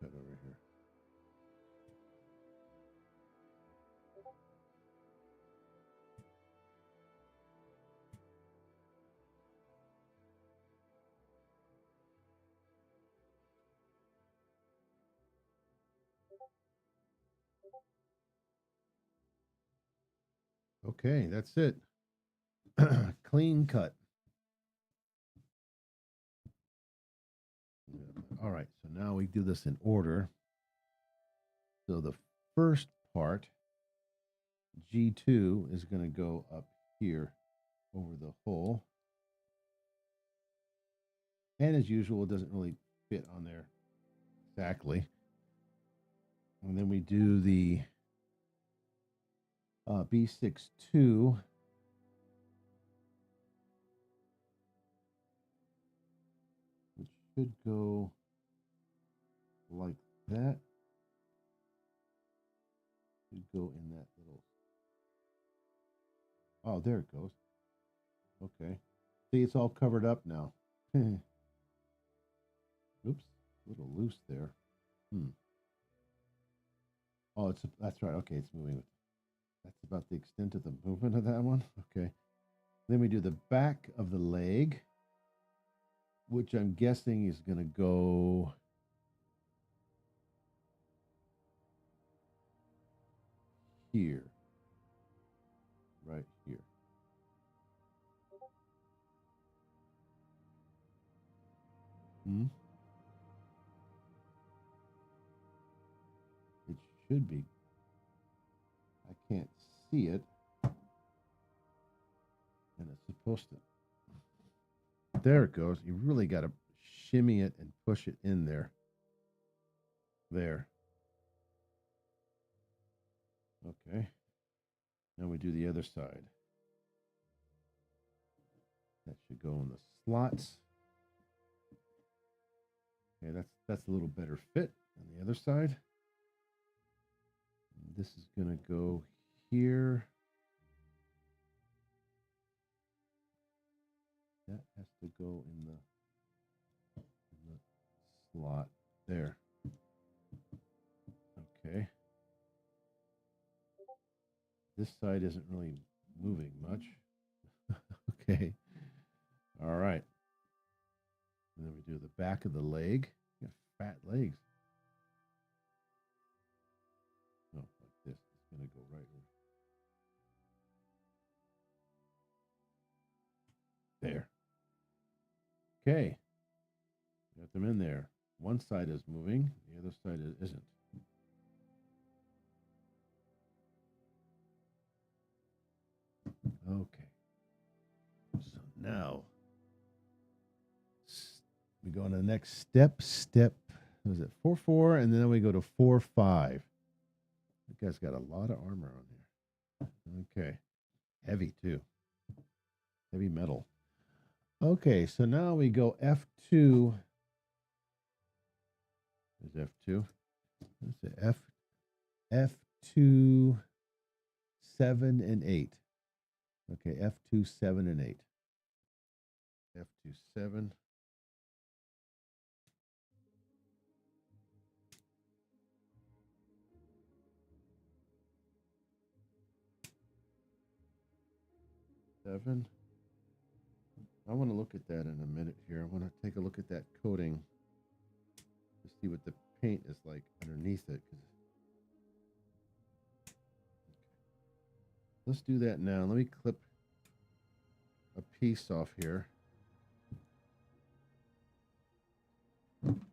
Cut over here. Okay, that's it. Clean cut. All right, so now we do this in order. So the first part, G2, is going to go up here over the hole. And as usual, it doesn't really fit on there exactly. And then we do the B62. Which should go like that. Should go in that little. Oh, there it goes. Okay. See, it's all covered up now. Oops, a little loose there. Oh, that's right. Okay, it's moving. That's about the extent of the movement of that one. Okay. Then we do the back of the leg, which I'm guessing is going to go here. Right here. should be. I can't see it. And it's supposed to. There it goes. You really got to shimmy it and push it in there. There. Okay. Now we do the other side. That should go in the slots. Okay, that's a little better fit on the other side. And this is going to go here. That has to go in the slot there. Okay. This side isn't really moving much. Okay. All right. And then we do the back of the leg. You got fat legs. No, like this. It's going to go right over. There. Okay. Got them in there. One side is moving. The other side isn't. Okay. So now we go on to the next step. Was it 4-4? And then we go to 4-5. That guy's got a lot of armor on here. Okay. Heavy too. Heavy metal. Okay, so now we go F2. There's F2. That's the F2, 7, and 8. Okay, F2, 7, and 8. F2, 7. I want to look at that in a minute here. I want to take a look at that coating to see what the paint is like underneath it. Let's do that now. Let me clip a piece off here.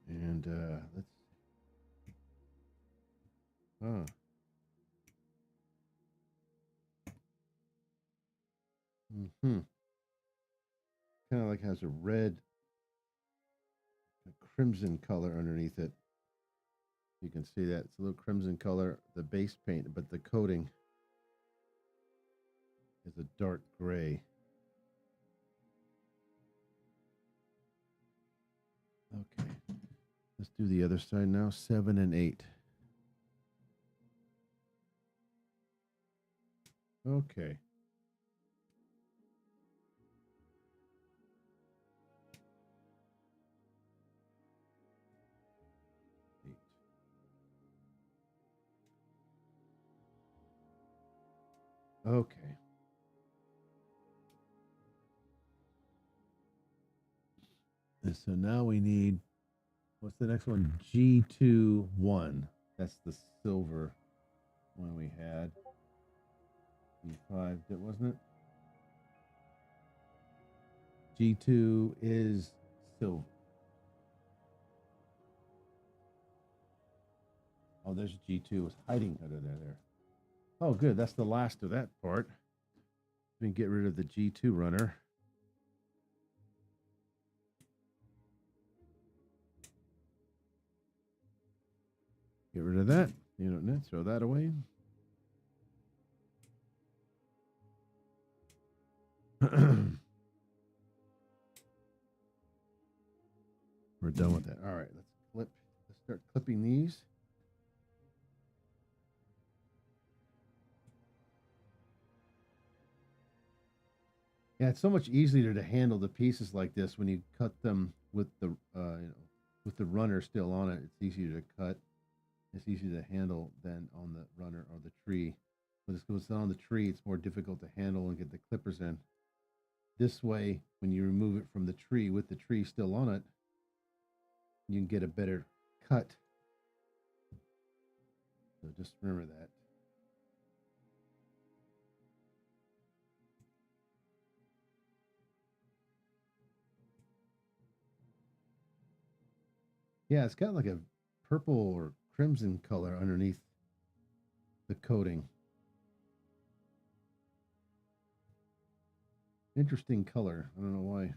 And let's. Kind of like has a red, a crimson color underneath it. You can see that it's a little crimson color, the base paint, but the coating is a dark gray. Okay, let's do the other side now. 7 and 8. Okay. Okay. And so now we need, what's the next one? G2-1. That's the silver one we had. G5, wasn't it? G2 is silver. Oh, there's G2. It's hiding under there. Oh, good. That's the last of that part. We can get rid of the G2 runner. Get rid of that. You know, throw that away. We're done with that. All right, let's start clipping these. Yeah, it's so much easier to handle the pieces like this when you cut them with the with the runner still on it. It's easier to cut. It's easier to handle than on the runner or the tree. But it's on the tree, it's more difficult to handle and get the clippers in. This way, when you remove it from the tree with the tree still on it, you can get a better cut. So just remember that. Yeah, it's got like a purple or crimson color underneath the coating. Interesting color. I don't know why.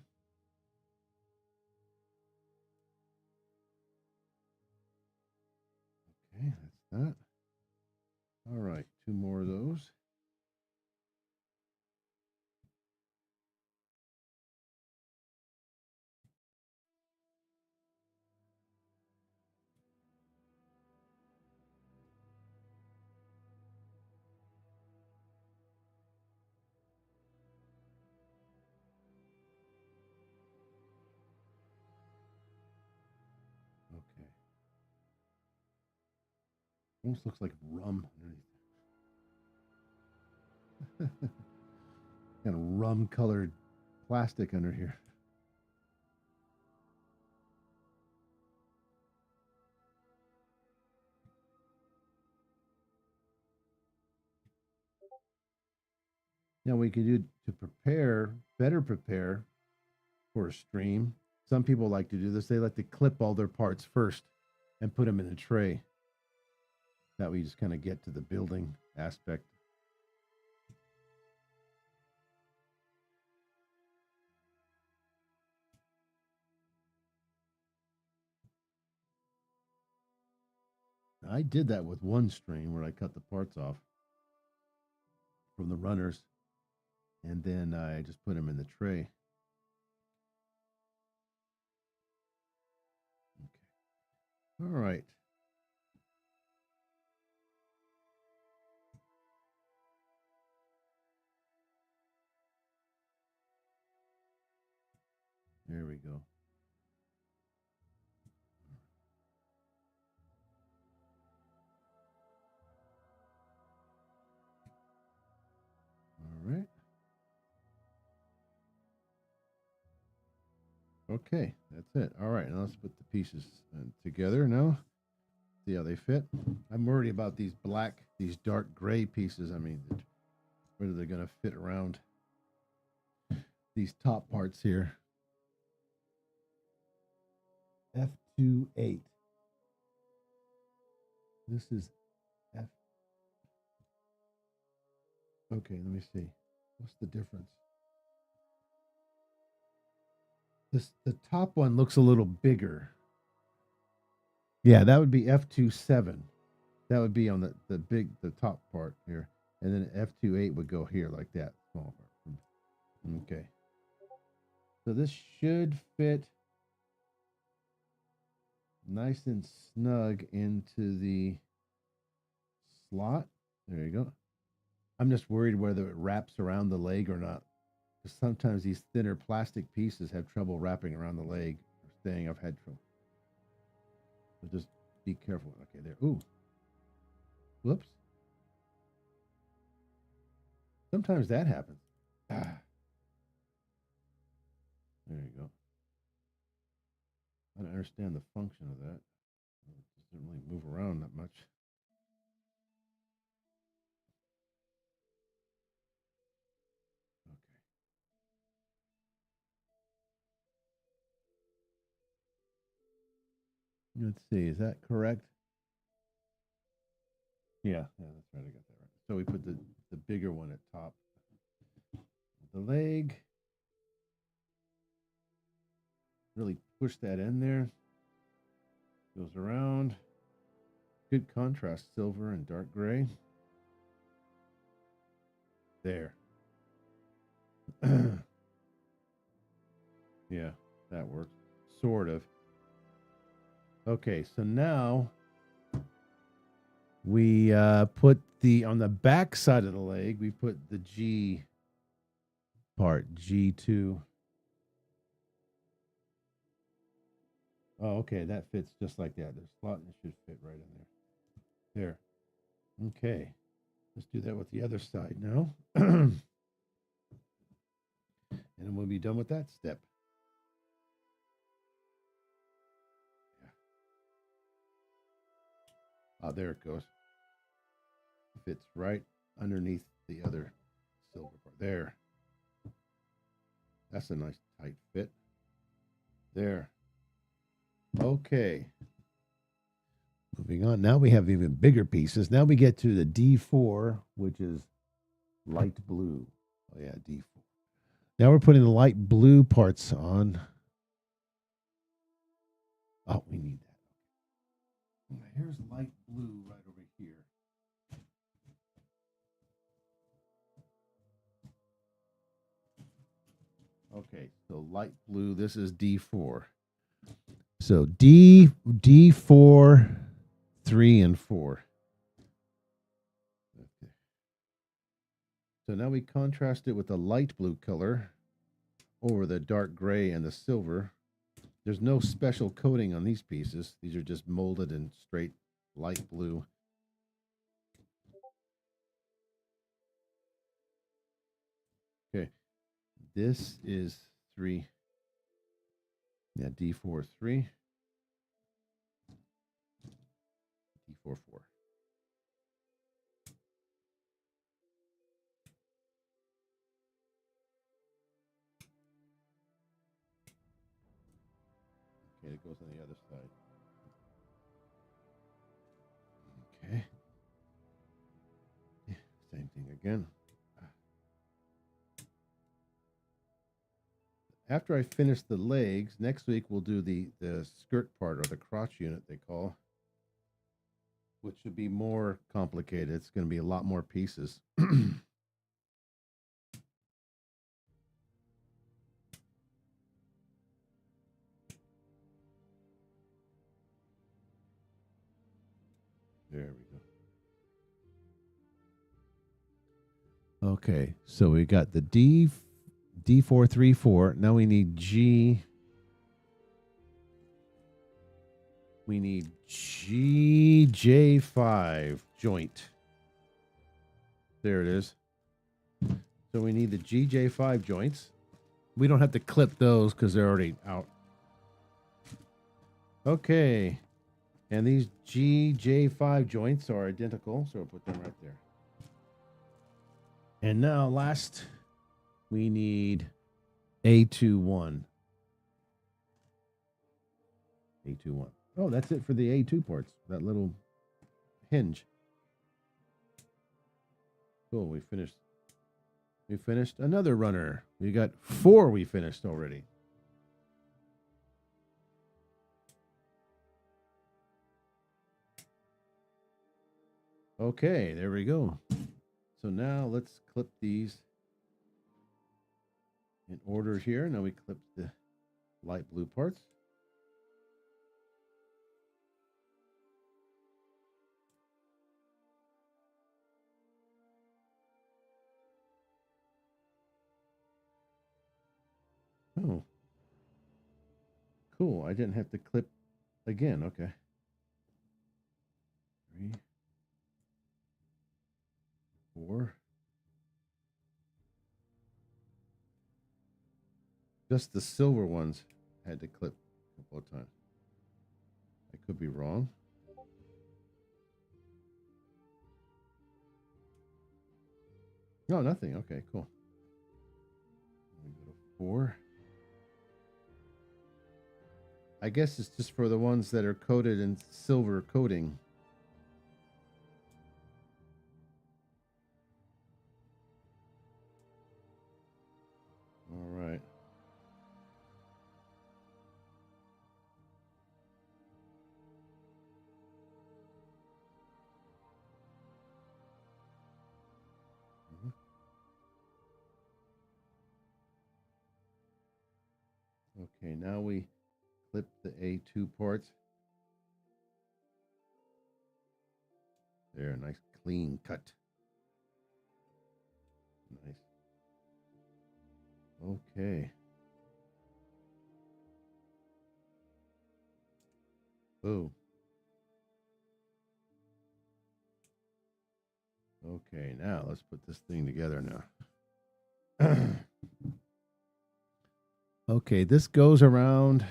Okay, that's that. All right, 2 more of those. Okay. Almost looks like rum underneath. Kind of rum colored plastic under here. Now we could do to better prepare for a stream. Some people like to do this. They like to clip all their parts first and put them in a tray. That way you just kind of get to the building aspect. I did that with one stream where I cut the parts off from the runners, and then I just put them in the tray. Okay. All right. There we go. All right. Okay, that's it. All right, now let's put the pieces together now. See how they fit. I'm worried about these dark gray pieces. I mean, whether they're going to fit around these top parts here. F28. This is F. Okay, let me see. What's the difference? The top one looks a little bigger. Yeah, that would be F27. That would be on the top part here. And then F28 would go here like that. Small part. Okay. So this should fit nice and snug into the slot. There you go. I'm just worried whether it wraps around the leg or not. Because sometimes these thinner plastic pieces have trouble wrapping around the leg or staying. I've had trouble. So just be careful. Okay, there. Ooh. Whoops. Sometimes that happens. Ah. There you go. I don't understand the function of that. It doesn't really move around that much. Okay. Let's see. Is that correct? Yeah, that's right. I got that right. So we put the bigger one at top. The leg. Really push that in there. Goes around. Good contrast, silver and dark gray. There. Yeah, that works. Sort of. Okay, so now we put on the back side of the leg, we put the G part, G2. Oh, okay, that fits just like that. The slot should fit right in there. There. Okay. Let's do that with the other side now. And then we'll be done with that step. Yeah. Oh, there it goes. Fits right underneath the other silver part. There. That's a nice tight fit. There. Okay. Moving on. Now we have even bigger pieces. Now we get to the D4, which is light blue. Oh, yeah, D4. Now we're putting the light blue parts on. Oh, we need that. Here's light blue right over here. Okay, so light blue, this is D4. So D4, 3, and 4. Okay. So now we contrast it with the light blue color over the dark gray and the silver. There's no special coating on these pieces. These are just molded in straight light blue. Okay, this is 3. Yeah, D4, 3. D4, 4. Okay, it goes on the other side. Okay. Yeah, same thing again. After I finish the legs, next week we'll do the skirt part, or the crotch unit they call, which should be more complicated. It's going to be a lot more pieces. There we go. Okay, so we got the D4, 3, 4. Now we need G. We need GJ5 joint. There it is. So we need the GJ5 joints. We don't have to clip those because they're already out. Okay. And these GJ5 joints are identical, so we'll put them right there. And now last, we need A21. A21. Oh, that's it for the A2 parts. That little hinge. Cool, we finished. We finished another runner. We got 4 we finished already. Okay, there we go. So now let's clip these in order here. Now we clip the light blue parts. Oh, cool. I didn't have to clip again. Okay. 3, 4. Just the silver ones had to clip a couple of times. I could be wrong. No, nothing. Okay, cool. Let me go to 4. I guess it's just for the ones that are coated in silver coating. All right. Okay, now we clip the A2 parts. There, nice clean cut. Nice. Okay. Boom. Okay, now let's put this thing together now. Okay, this goes around.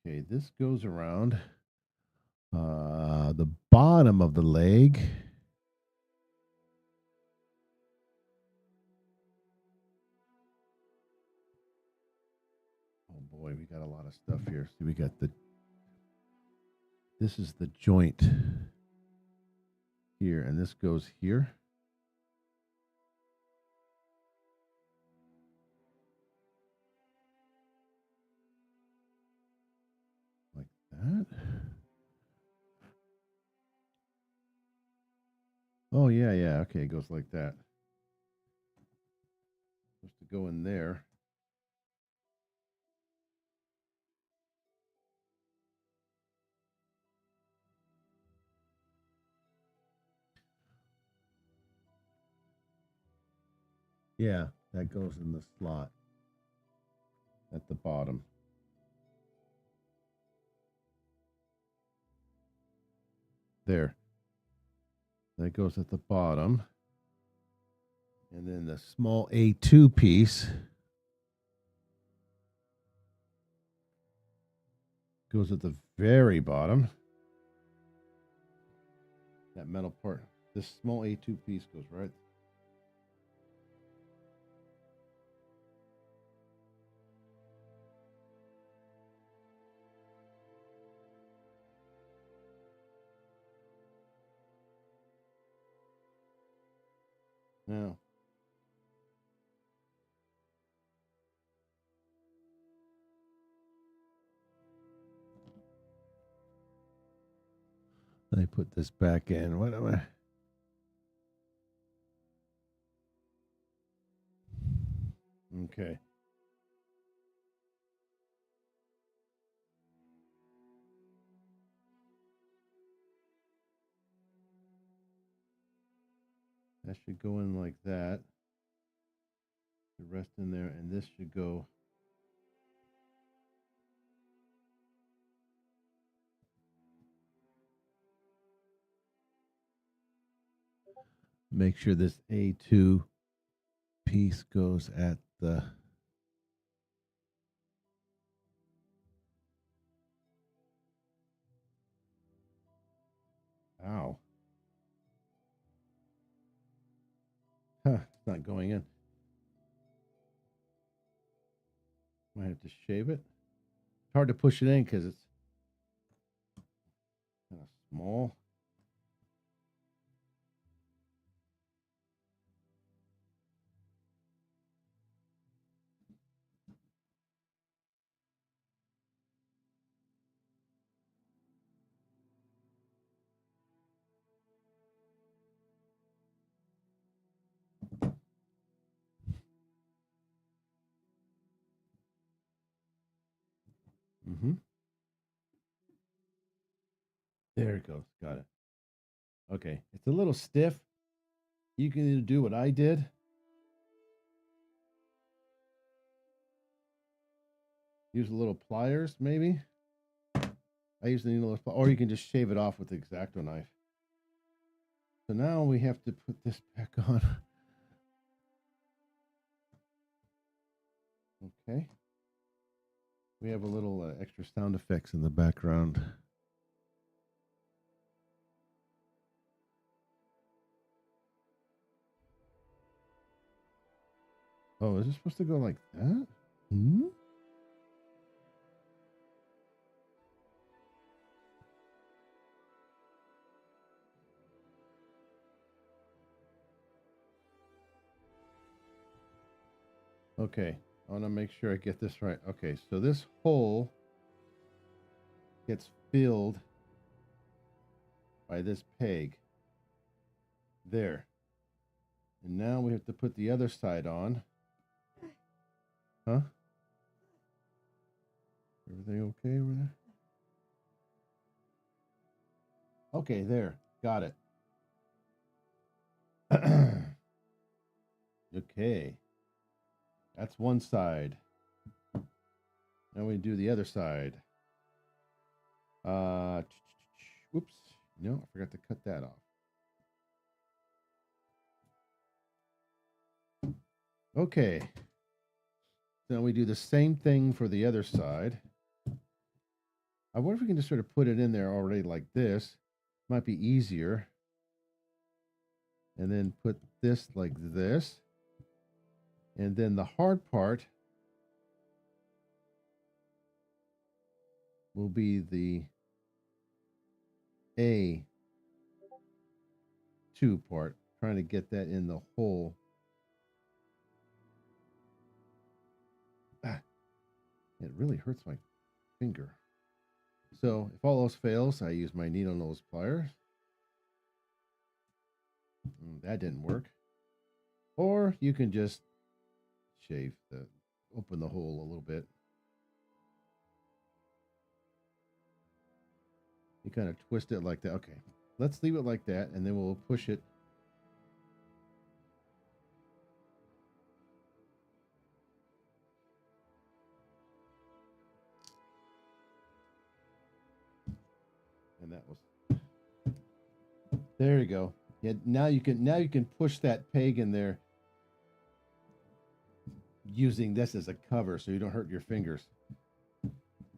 Okay, this goes around the bottom of the leg. of stuff here. See, we got this is the joint here, and this goes here. Like that. Oh, yeah, yeah. Okay, it goes like that. Supposed to go in there. Yeah, that goes in the slot at the bottom. There. That goes at the bottom. And then the small A2 piece goes at the very bottom. That metal part. This small A2 piece goes right. Now, let me put this back in. What am I? Okay. That should go in like that. The rest in there, and this should go. Make sure this A2 piece goes at the. Ow. Huh, it's not going in. Might have to shave it. It's hard to push it in because it's kind of small. There it goes. Got it. Okay. It's a little stiff. You can either do what I did. Use a little pliers, maybe. I use the needle, or you can just shave it off with the X-Acto knife. So now we have to put this back on. Okay. We have a little extra sound effects in the background. Oh, is it supposed to go like that? Hmm? Okay, I want to make sure I get this right. Okay, so this hole gets filled by this peg. There. And now we have to put the other side on. Huh? Everything okay over there? Okay, there. Got it. Okay. That's one side. Now we do the other side. Whoops. No, I forgot to cut that off. Okay. Now we do the same thing for the other side. I wonder if we can just sort of put it in there already like this. Might be easier. And then put this like this. And then the hard part will be the A2 part, trying to get that in the hole. Ah, it really hurts my finger. So if all else fails, I use my needle nose pliers. That didn't work. Or you can just open the hole a little bit. You kind of twist it like that. Okay, let's leave it like that, and then we'll push it. And that was, there you go. Yeah, now you can push that peg in there using this as a cover so you don't hurt your fingers.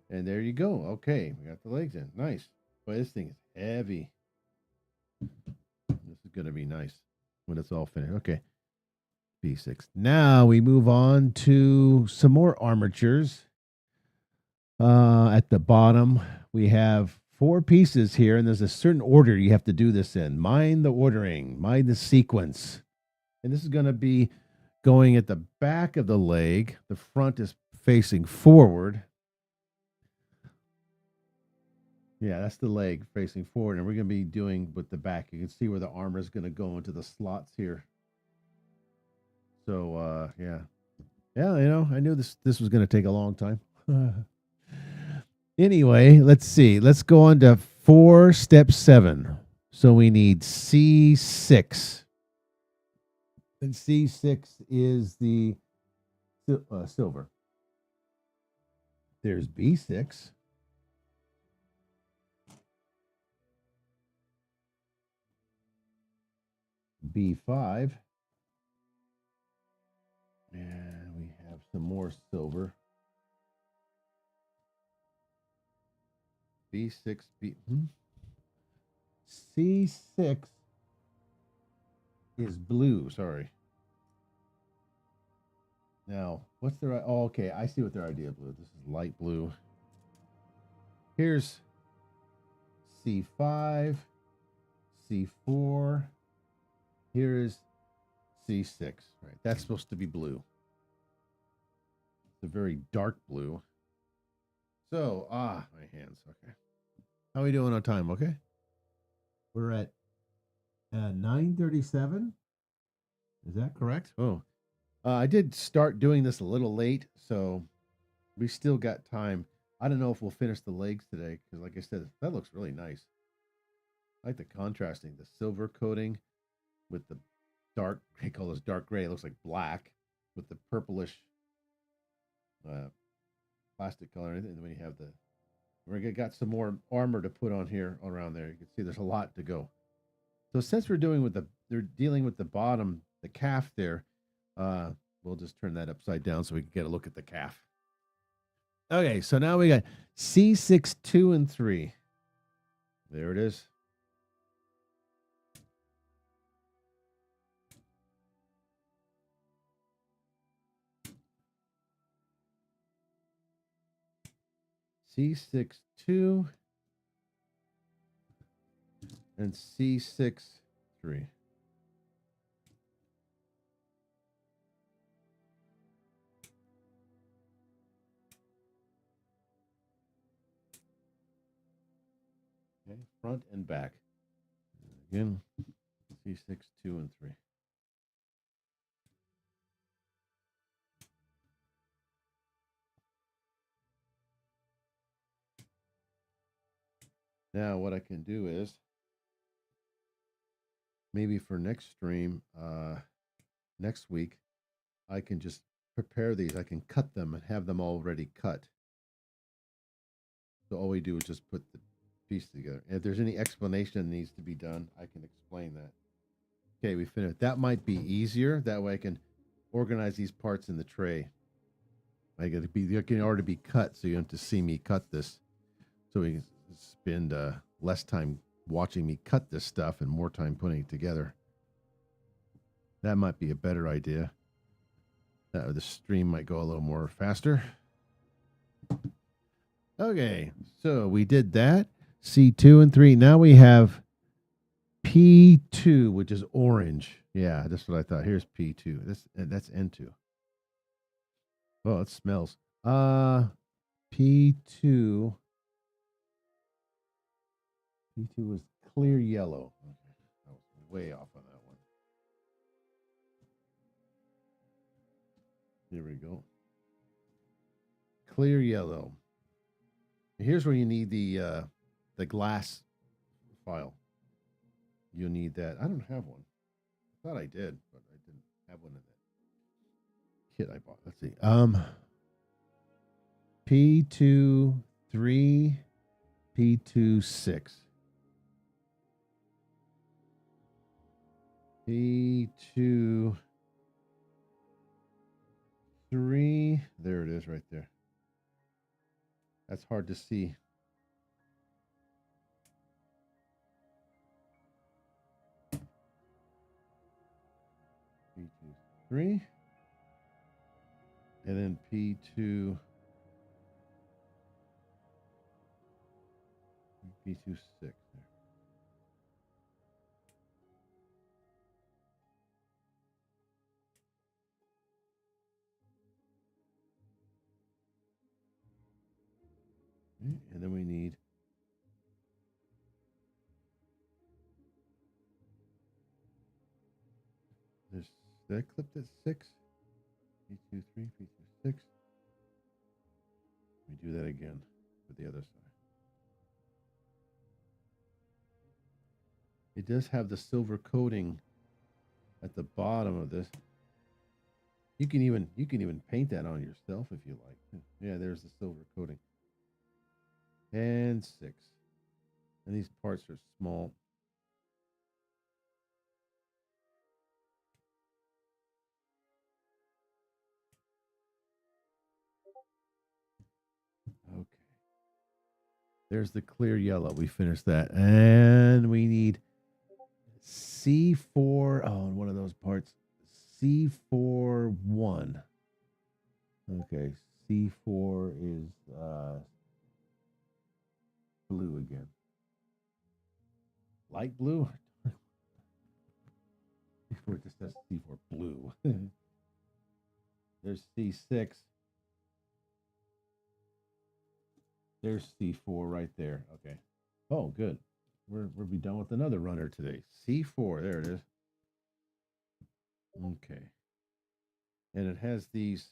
And there you go. Okay, we got the legs in. Nice. Boy, this thing is heavy. This is going to be nice when it's all finished. Okay. B6. Now we move on to some more armatures. At the bottom, we have 4 pieces here, and there's a certain order you have to do this in. Mind the ordering, mind the sequence. And this is going to be going at the back of the leg. The front is facing forward. Yeah, that's the leg facing forward, and we're going to be doing with the back. You can see where the armor is going to go into the slots here. So, yeah. Yeah, you know, I knew this was going to take a long time. Anyway, let's see. Let's go on to step 7. So we need C6. And C6 is the silver. There's B6. B5. And we have some more silver. B6, C6 is blue, sorry. Now, what's their, oh, okay, I see what their idea of blue. This is light blue. Here's C5, C4. Here is C6, right? That's supposed to be blue. It's a very dark blue. So, my hands, okay. How are we doing on time, okay? We're at 9:37. Is that correct? Oh, I did start doing this a little late, so we still got time. I don't know if we'll finish the legs today, because like I said, that looks really nice. I like the contrasting, the silver coating with the dark, they call this dark gray. It looks like black with the purplish plastic color. And then when you have we got some more armor to put on here around there. You can see there's a lot to go. So since they're dealing with the bottom, the calf there, we'll just turn that upside down so we can get a look at the calf. Okay, so now we got C6, 2, and 3. There it is. C6, 2 and C6, 3. Okay, front and back. Again, C6, 2, and 3. Now what I can do is maybe for next stream, next week, I can just prepare these. I can cut them and have them already cut. So all we do is just put the piece together. And if there's any explanation that needs to be done, I can explain that. Okay, we finished. That might be easier. That way I can organize these parts in the tray. They can already be cut, so you don't have to see me cut this. So we can spend less time watching me cut this stuff and more time putting it together. That might be a better idea. The stream might go a little more faster. Okay, so we did that. C2 and 3. Now we have P2, which is orange. Yeah, that's what I thought. Here's P2. That's N2. Oh, it smells. P2. P2 was clear yellow. Okay, I was way off on that one. Here we go. Clear yellow. Here's where you need the glass file. You'll need that. I don't have one. I thought I did, but I didn't have one in that kit I bought. Let's see. P2 3, P2 6. P2 3. There it is right there. That's hard to see. P2 3. And then P2 6 there. Okay, and then we need this. Did I clip that 6? P2 3, P2 6. Let me do that again for the other side. It does have the silver coating at the bottom of this. You can even paint that on yourself if you like. Yeah, there's the silver coating. And 6. And these parts are small. Okay. There's the clear yellow. We finished that. And we need C4. Oh, one of those parts. C41. Okay. C4 is blue again. Light blue? Before it just says C4 blue. There's C6. There's C4 right there. Okay. Oh, good. We'll be done with another runner today. C4. There it is. Okay. And it has these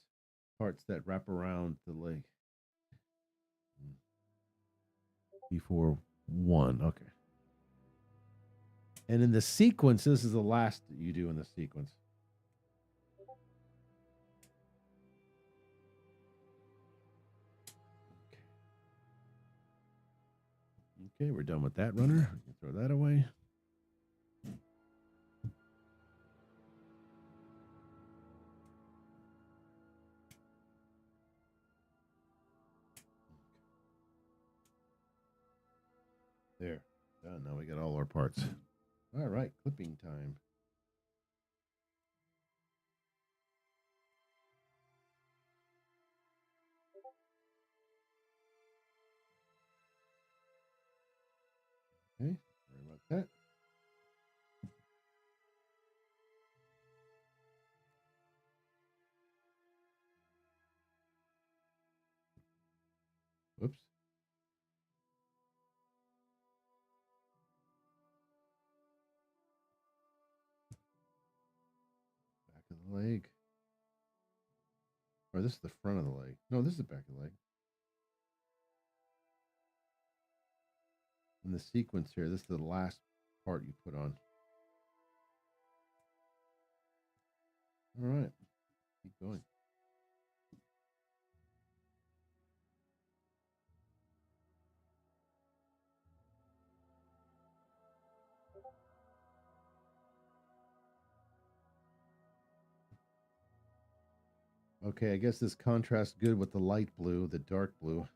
parts that wrap around the leg. C4 1. Okay. And in the sequence, this is the last that you do in the sequence. Okay, we're done with that runner. We can throw that away. There. Done. Now we got all our parts. All right, clipping time. Okay, sorry about that. Whoops. Back of the leg. Or this is the front of the leg. No, this is the back of the leg. In the sequence here, this is the last part you put on. All right, keep going. Okay, I guess this contrasts good with the light blue, the dark blue.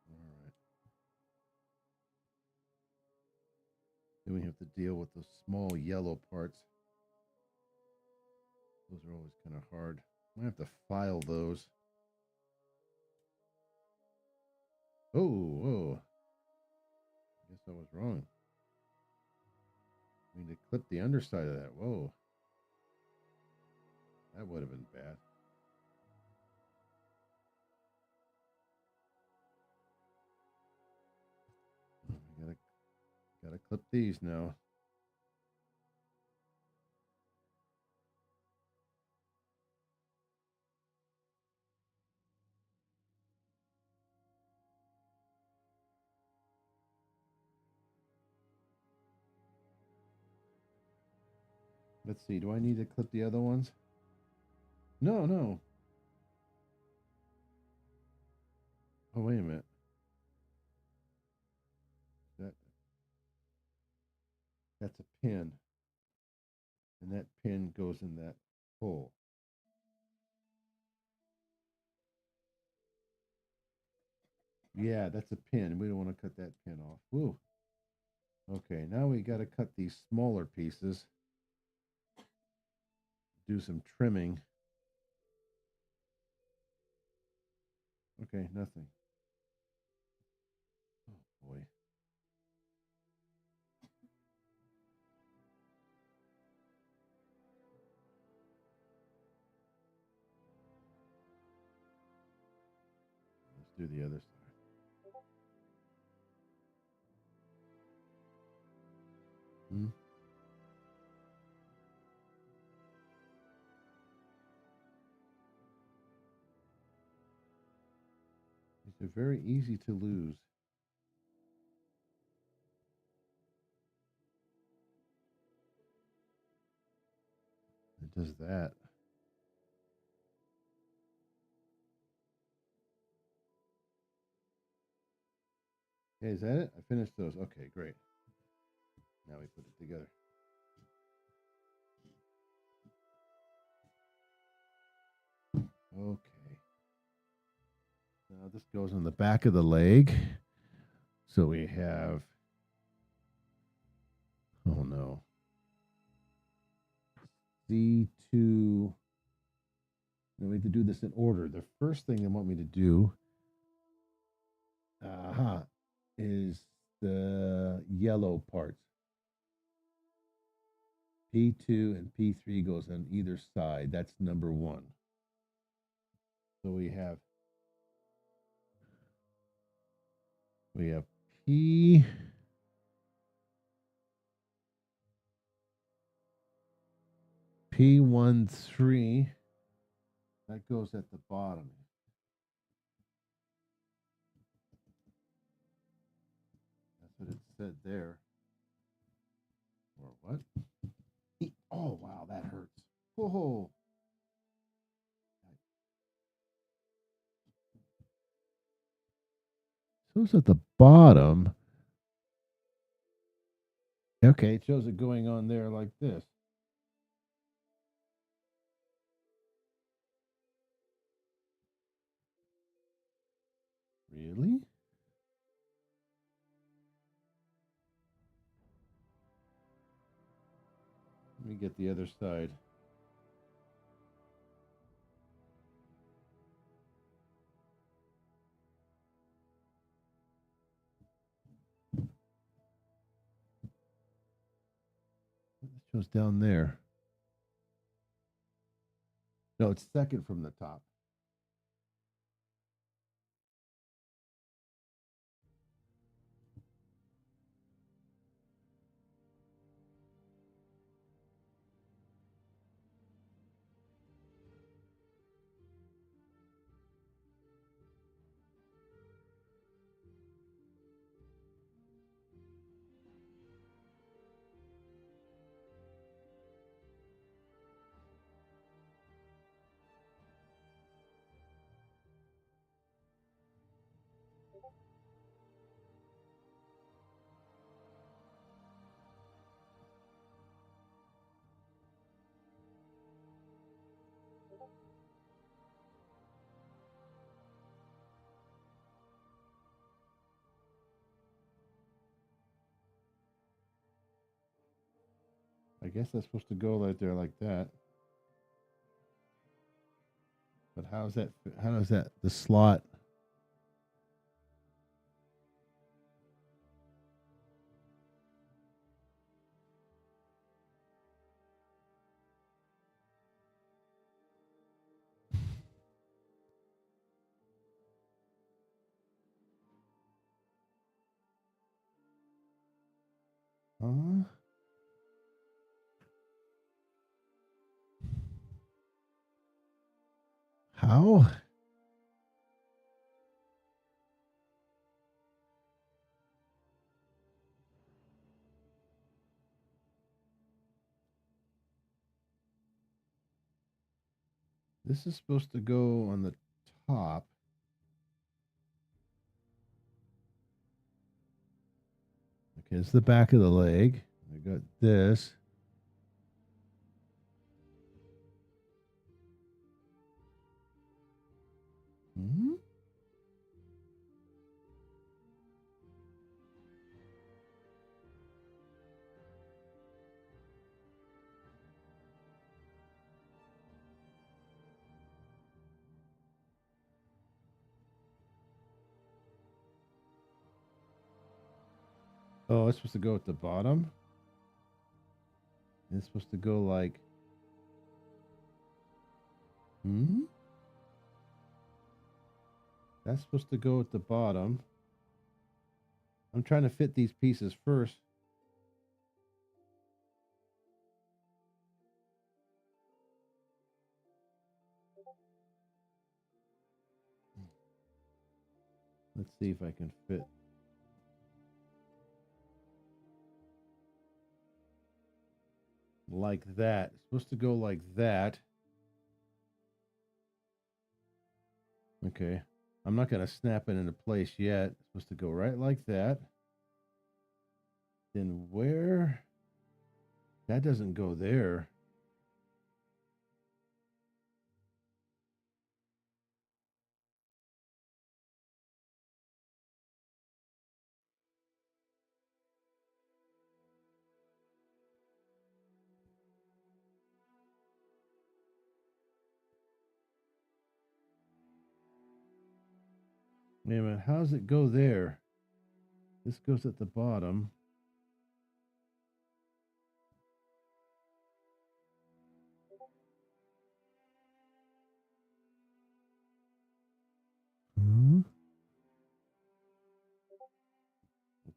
All right. Then we have to deal with the small yellow parts. Those are always kind of hard. I have to file those. Oh, whoa. I guess I was wrong. I mean, to clip the underside of that. Whoa. That would have been bad. Gotta clip these now. Let's see. Do I need to clip the other ones? No, no. Oh, wait a minute. That's a pin. And that pin goes in that hole. Yeah, that's a pin. We don't want to cut that pin off. Woo. Okay, now we got to cut these smaller pieces. Do some trimming. Okay, nothing. Oh, boy. Let's do the other side. These are very easy to lose. It does that. Okay, is that it? I finished those. Okay, great. Now we put it together. Okay. Now this goes on the back of the leg. So we have, oh no, C2. Now we have to do this in order. The first thing they want me to do is the yellow parts. P2 and P3 goes on either side. That's number one. So we have P, P13. That goes at the bottom. That's what it said there. Or what? Oh, wow, that hurts. Oh. So it's at the bottom. Okay, it shows it going on there like this. Really? Let me get the other side. It shows down there. No, it's second from the top. guess that's supposed to go right there like that. But how does that, the slot? Huh? How? This is supposed to go on the top. Okay, it's the back of the leg. I got this. Hmm? Oh, it's supposed to go at the bottom. It's supposed to go like. Hmm? That's supposed to go at the bottom. I'm trying to fit these pieces first. Let's see if I can fit. Like that. It's supposed to go like that. Okay. I'm not going to snap it into place yet. It's supposed to go right like that. Then where? That doesn't go there. Wait a minute. How does it go there? This goes at the bottom. Hmm?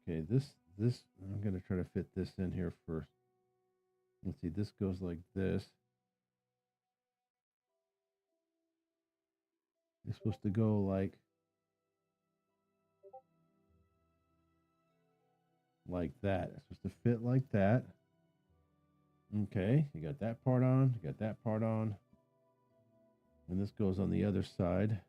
Okay, this I'm gonna try to fit this in here first. Let's see, this goes like this. It's supposed to go like that. It's supposed to fit like that. Okay, you got that part on, you got that part on. And this goes on the other side.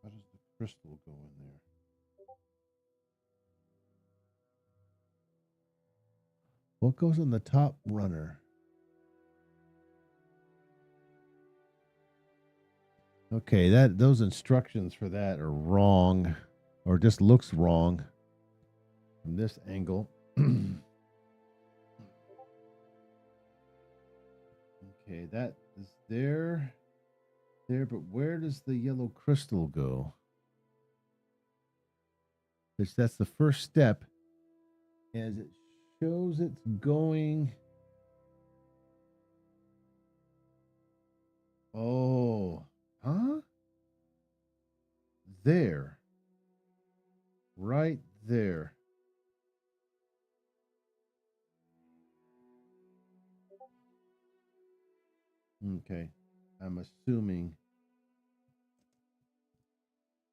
How does the crystal go in there? What goes on the top runner? Okay, those instructions for that are wrong, or just looks wrong from this angle. Okay, that is there, but where does the yellow crystal go? That's the first step, as it shows it's going. Oh, huh? There. Right there. Okay. I'm assuming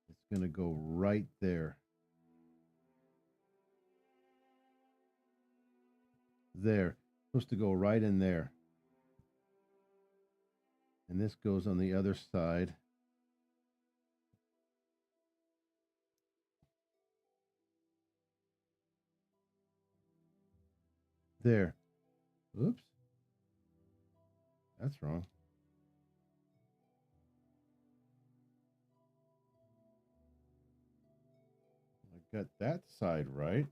it's going to go right there. There. Supposed to go right in there. And this goes on the other side. There. Oops. That's wrong. got that side right.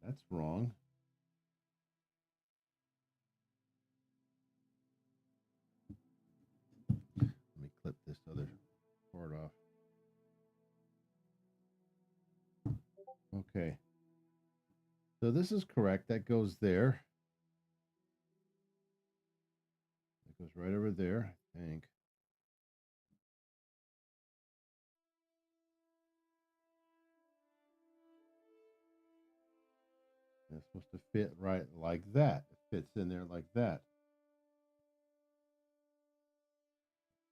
That's wrong. Let me clip this other part off. Okay. So this is correct. That goes there. That goes right over there, I think. And it's supposed to fit right like that. It fits in there like that.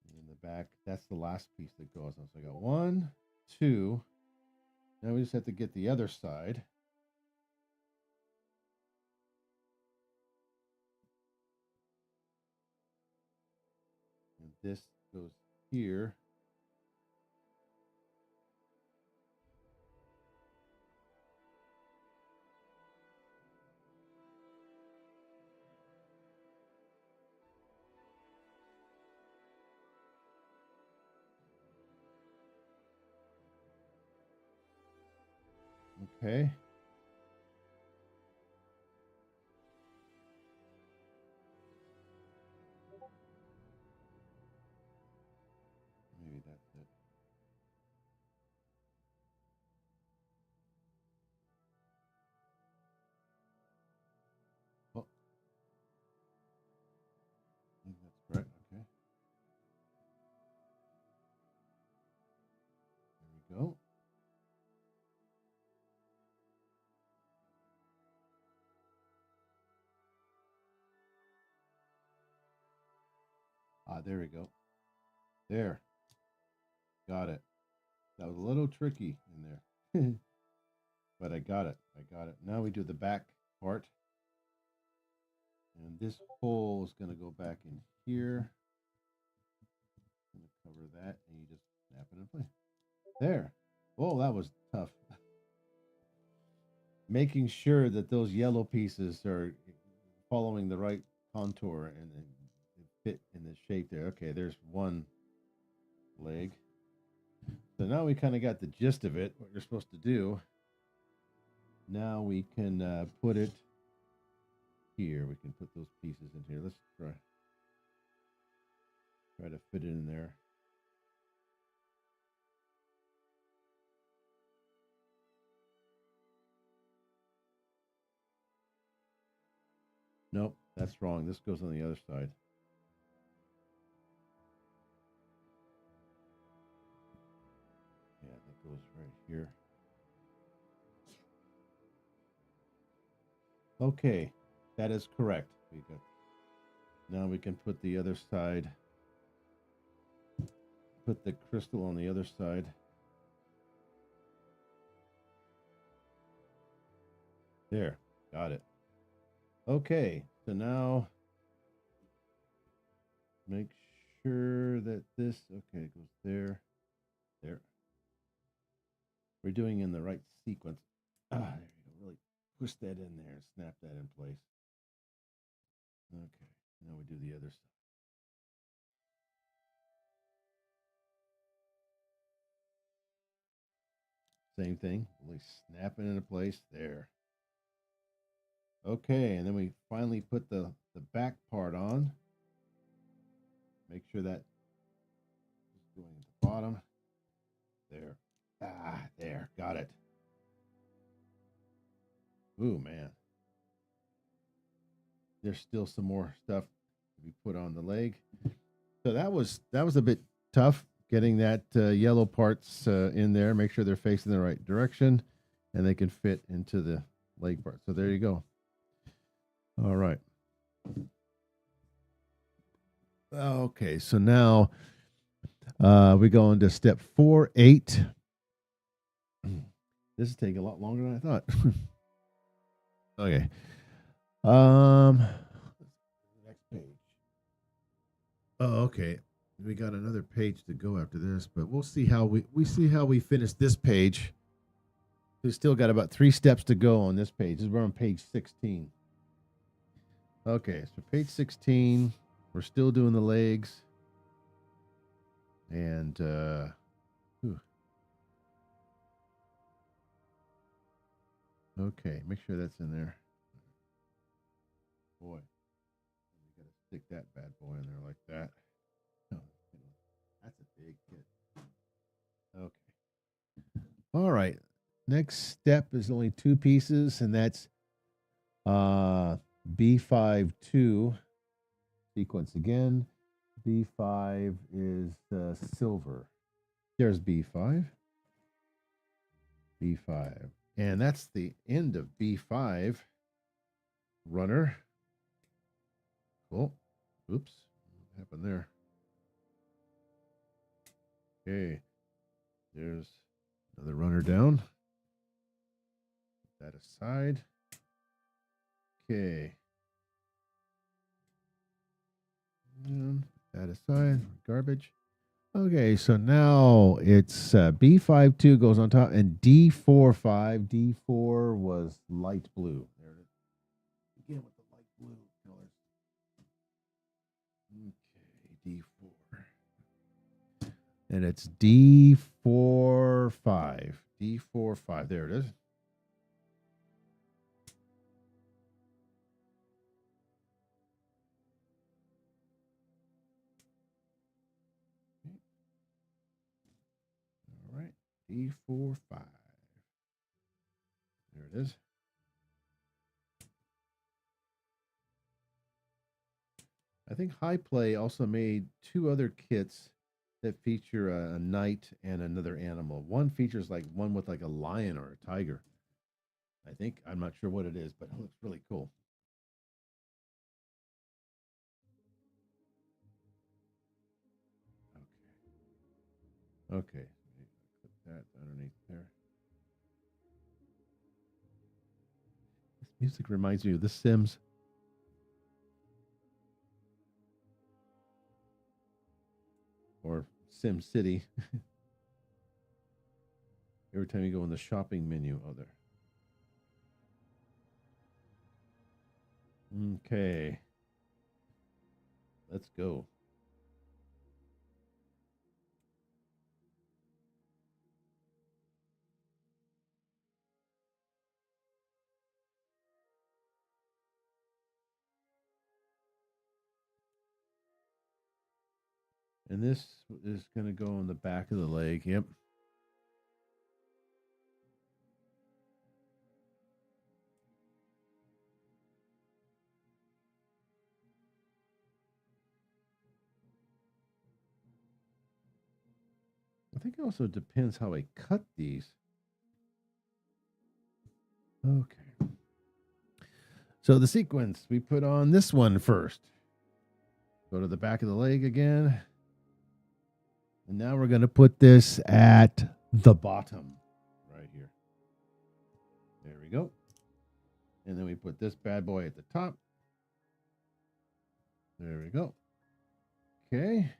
And in the back, that's the last piece that goes on. So I got 1, 2. Now we just have to get the other side. And this goes here. Okay. Maybe that's it. Oh, I think that's correct. Okay. There we go. Ah, there we go. There. Got it. That was a little tricky in there. But I got it. I got it. Now we do the back part. And this hole is going to go back in here. I'm going to cover that, and you just snap it in place. There. Oh, that was tough. Making sure that those yellow pieces are following the right contour and fit in the shape there. Okay, there's one leg. So now we kind of got the gist of it, what you're supposed to do. Now we can put it here. We can put those pieces in here. Let's try to fit it in there. Nope, that's wrong. This goes on the other side. Yeah, that goes right here. Okay, that is correct. Now we can put the other side. Put the crystal on the other side. There, got it. Okay, so now make sure that this, okay, it goes there, there. We're doing in the right sequence. Ah, there you go. Really push that in there, snap that in place. Okay, now we do the other side. Same thing, really snap it into place there. Okay, and then we finally put the back part on. Make sure that is going at the bottom. There. Ah, there. Got it. Ooh, man. There's still some more stuff to be put on the leg. So that was a bit tough getting that yellow parts in there. Make sure they're facing the right direction and they can fit into the leg part. So there you go. All right. Okay, so now we go into step 4-8. This is taking a lot longer than I thought. Okay. Next page. Oh, okay. We got another page to go after this, but we'll see how we finish this page. We've still got about 3 steps to go on this page. We're on page 16. Okay, so page 16, we're still doing the legs. And, okay, make sure that's in there. Boy, you got to stick that bad boy in there like that. Oh, that's a big hit. Okay. All right. Next step is only 2 pieces, and that's B5-2 sequence again. B5 is silver. There's B5. B5. And that's the end of B5 runner. Cool. Oops. What happened there? Okay. There's another runner down. Put that aside. Okay. And that aside. Garbage. Okay, so now it's B5-2 goes on top, and D4-5. D4 was light blue. There it is. Again with the light blue colors. Okay, D4. And it's D4-5. D4-5. There it is. All right. D4-5. There it is. I think High Play also made 2 other kits that feature a knight and another animal. One features like one with like a lion or a tiger. I think, I'm not sure what it is, but it looks really cool. Okay. Put that underneath there. This music reminds me of The Sims. Or Sim City. Every time you go in the shopping menu. Oh, there. Okay. Let's go. And this is going to go on the back of the leg. Yep. I think it also depends how I cut these. Okay. So the sequence, we put on this one first. Go to the back of the leg again. And now we're going to put this at the bottom right here. There we go. And then we put this bad boy at the top. There we go. Okay.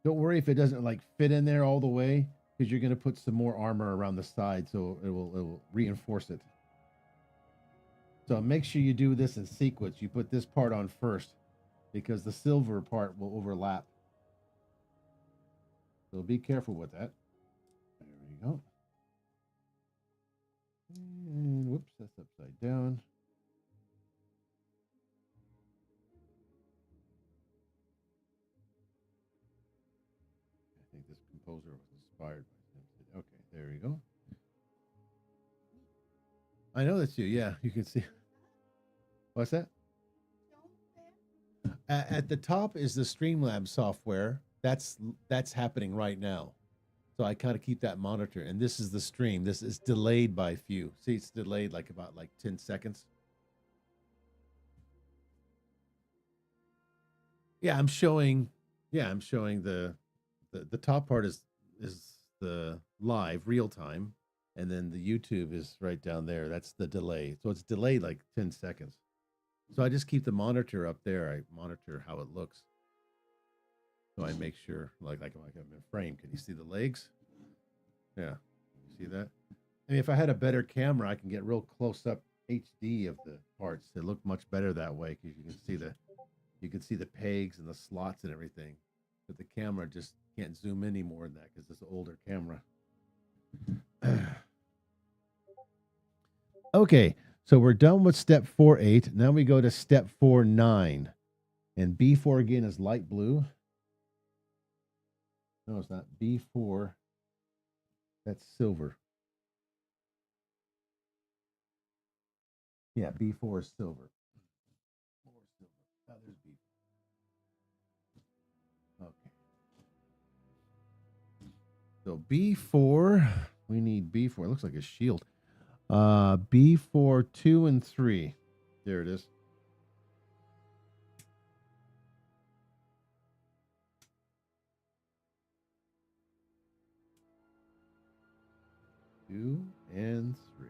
Don't worry if it doesn't like fit in there all the way, because you're going to put some more armor around the side, so it will reinforce it. So make sure you do this in sequence. You put this part on first, because the silver part will overlap. So be careful with that. There we go. And whoops, that's upside down. I think this composer was inspired by. Okay, there you go. I know that's you. Yeah, you can see. What's that? At the top is the Streamlabs software. That's happening right now. So I kind of keep that monitor. And this is the stream. This is delayed by a few. See, it's delayed like about 10 seconds. Yeah, I'm showing the top part is the live real time, and then the YouTube is right down there. That's the delay. So it's delayed like 10 seconds. So I just keep the monitor up there. I monitor how it looks. So I make sure, like I'm in frame. Can you see the legs? Yeah, you see that? I mean, if I had a better camera, I can get real close up HD of the parts. They look much better that way because you can see the pegs and the slots and everything. But the camera just can't zoom in any more than that because it's an older camera. Okay, so we're done with step 4.8. Now we go to step 4.9. And B4 again is light blue. No, it's not. B4, that's silver. Yeah, B4 is silver. Oh, there's B4. Okay. So B4, we need B4. It looks like a shield. B4, 2 and 3. There it is. Two and 3.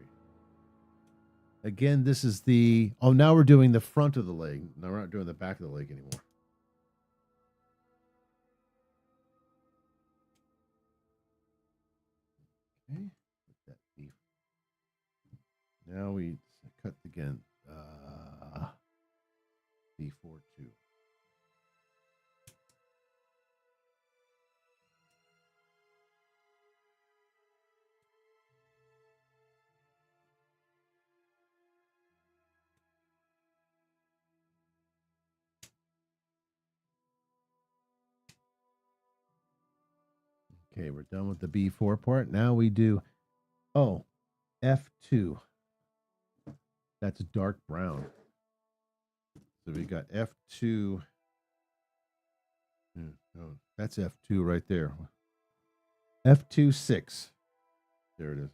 Again, this is the... Oh, now we're doing the front of the leg. Now we're not doing the back of the leg anymore. Okay. Put that B. Now we cut again. B4, 2. Okay, we're done with the B4 part. Now we do, F2. That's dark brown. So we got F2. Oh, that's F2 right there. F2, 6. There it is.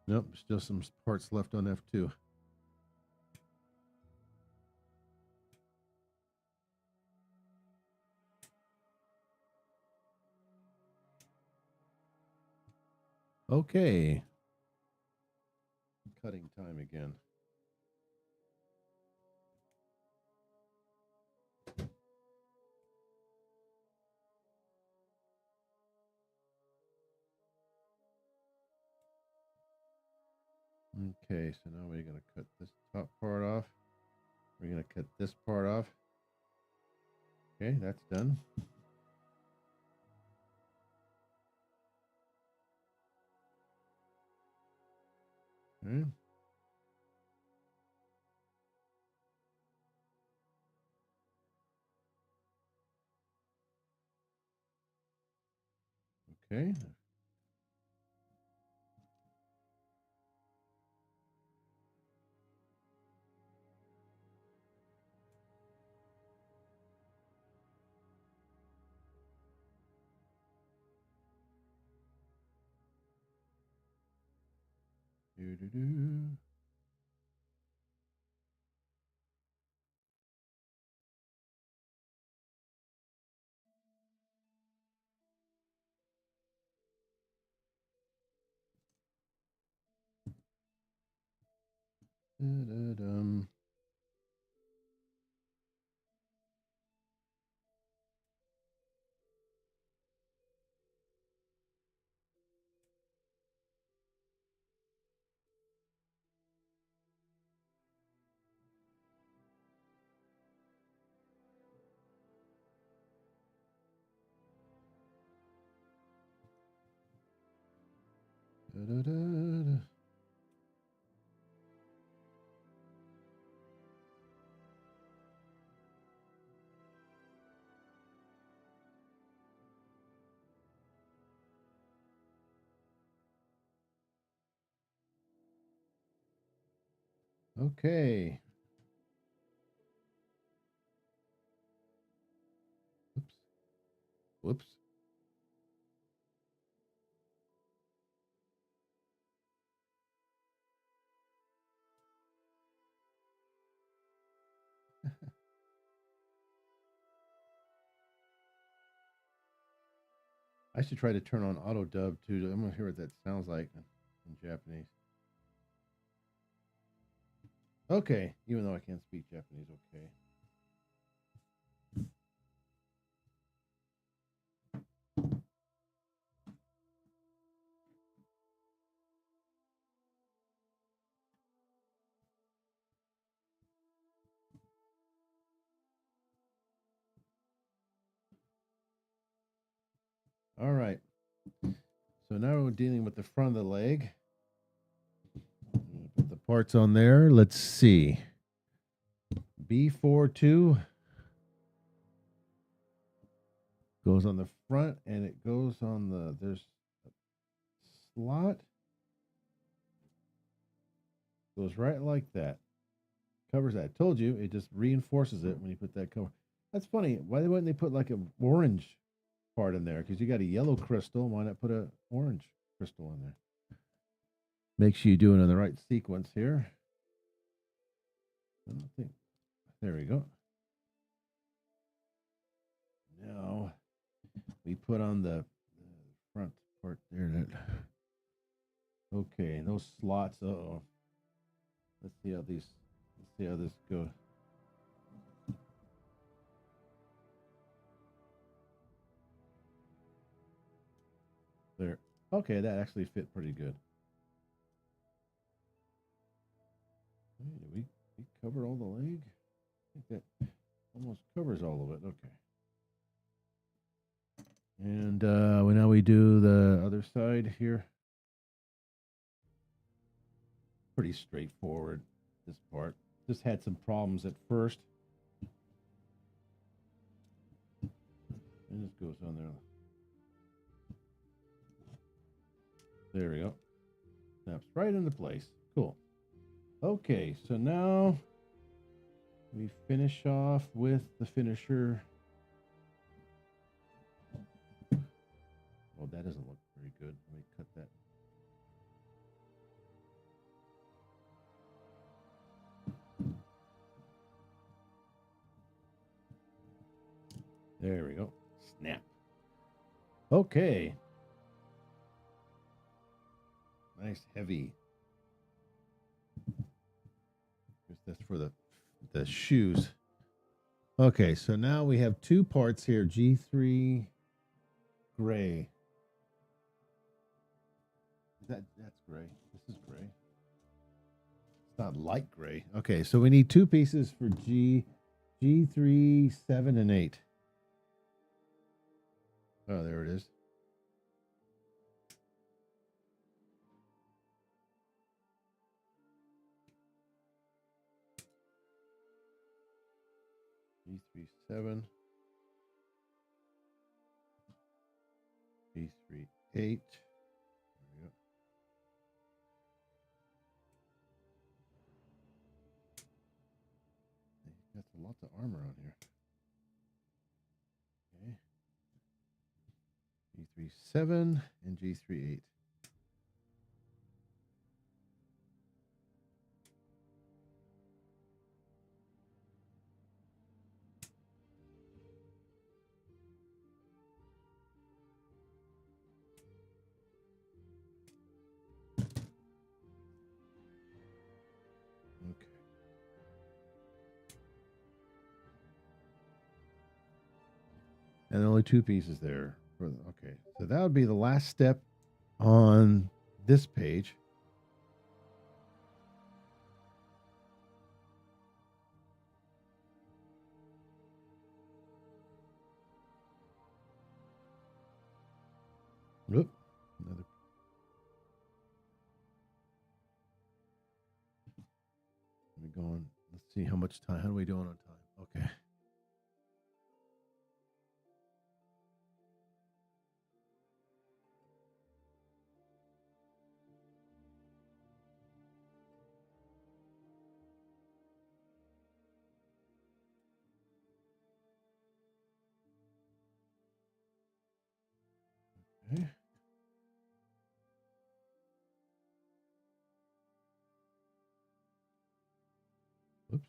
Nope, still some parts left on F2. Okay. Cutting time again. Okay, so now we're going to cut this top part off. We're going to cut this part off. Okay, that's done. Okay. Okay. Do-do-do. Da-da-dum. Da-da-da-da. Okay. Oops. Whoops. I should try to turn on auto dub too. I'm gonna hear what that sounds like in Japanese. Okay, even though I can't speak Japanese, okay. All right. So now we're dealing with the front of the leg. Put the parts on there. Let's see. B42 goes on the front and it goes on there's a slot. Goes right like that. Covers that. I told you, it just reinforces it when you put that cover. That's funny. Why wouldn't they put like an orange part in there? Because you got a yellow crystal. Why not put an orange crystal in there? Make sure you do it in the right sequence here. I don't think. There we go. Now we put on the front part there. Okay, those slots. Uh-oh. Let's see how this goes. There. Okay, that actually fit pretty good. We covered all the leg. I think that almost covers all of it. Okay. And now we do the other side here. Pretty straightforward, this part. Just had some problems at first. And this goes on there. There we go. Snaps right into place. Cool. Okay, so now we finish off with the finisher. Oh, that doesn't look very good. Let me cut that. There we go. Snap. Okay. Nice heavy. That's for the shoes. Okay, so now we have two parts here. G3 gray. That's gray. This is gray. It's not light gray. Okay, so we need two pieces for G3, 7, and 8. Oh, there it is. G3, 7. G3, 8. There we go. Got lots of armor on here. Okay. G3, 7 and G3, 8. Okay. And only two pieces there. Okay, so that would be the last step on this page. Whoop, another. We're going. Let's see how much time. How are we doing on time? Okay. Okay. Whoops.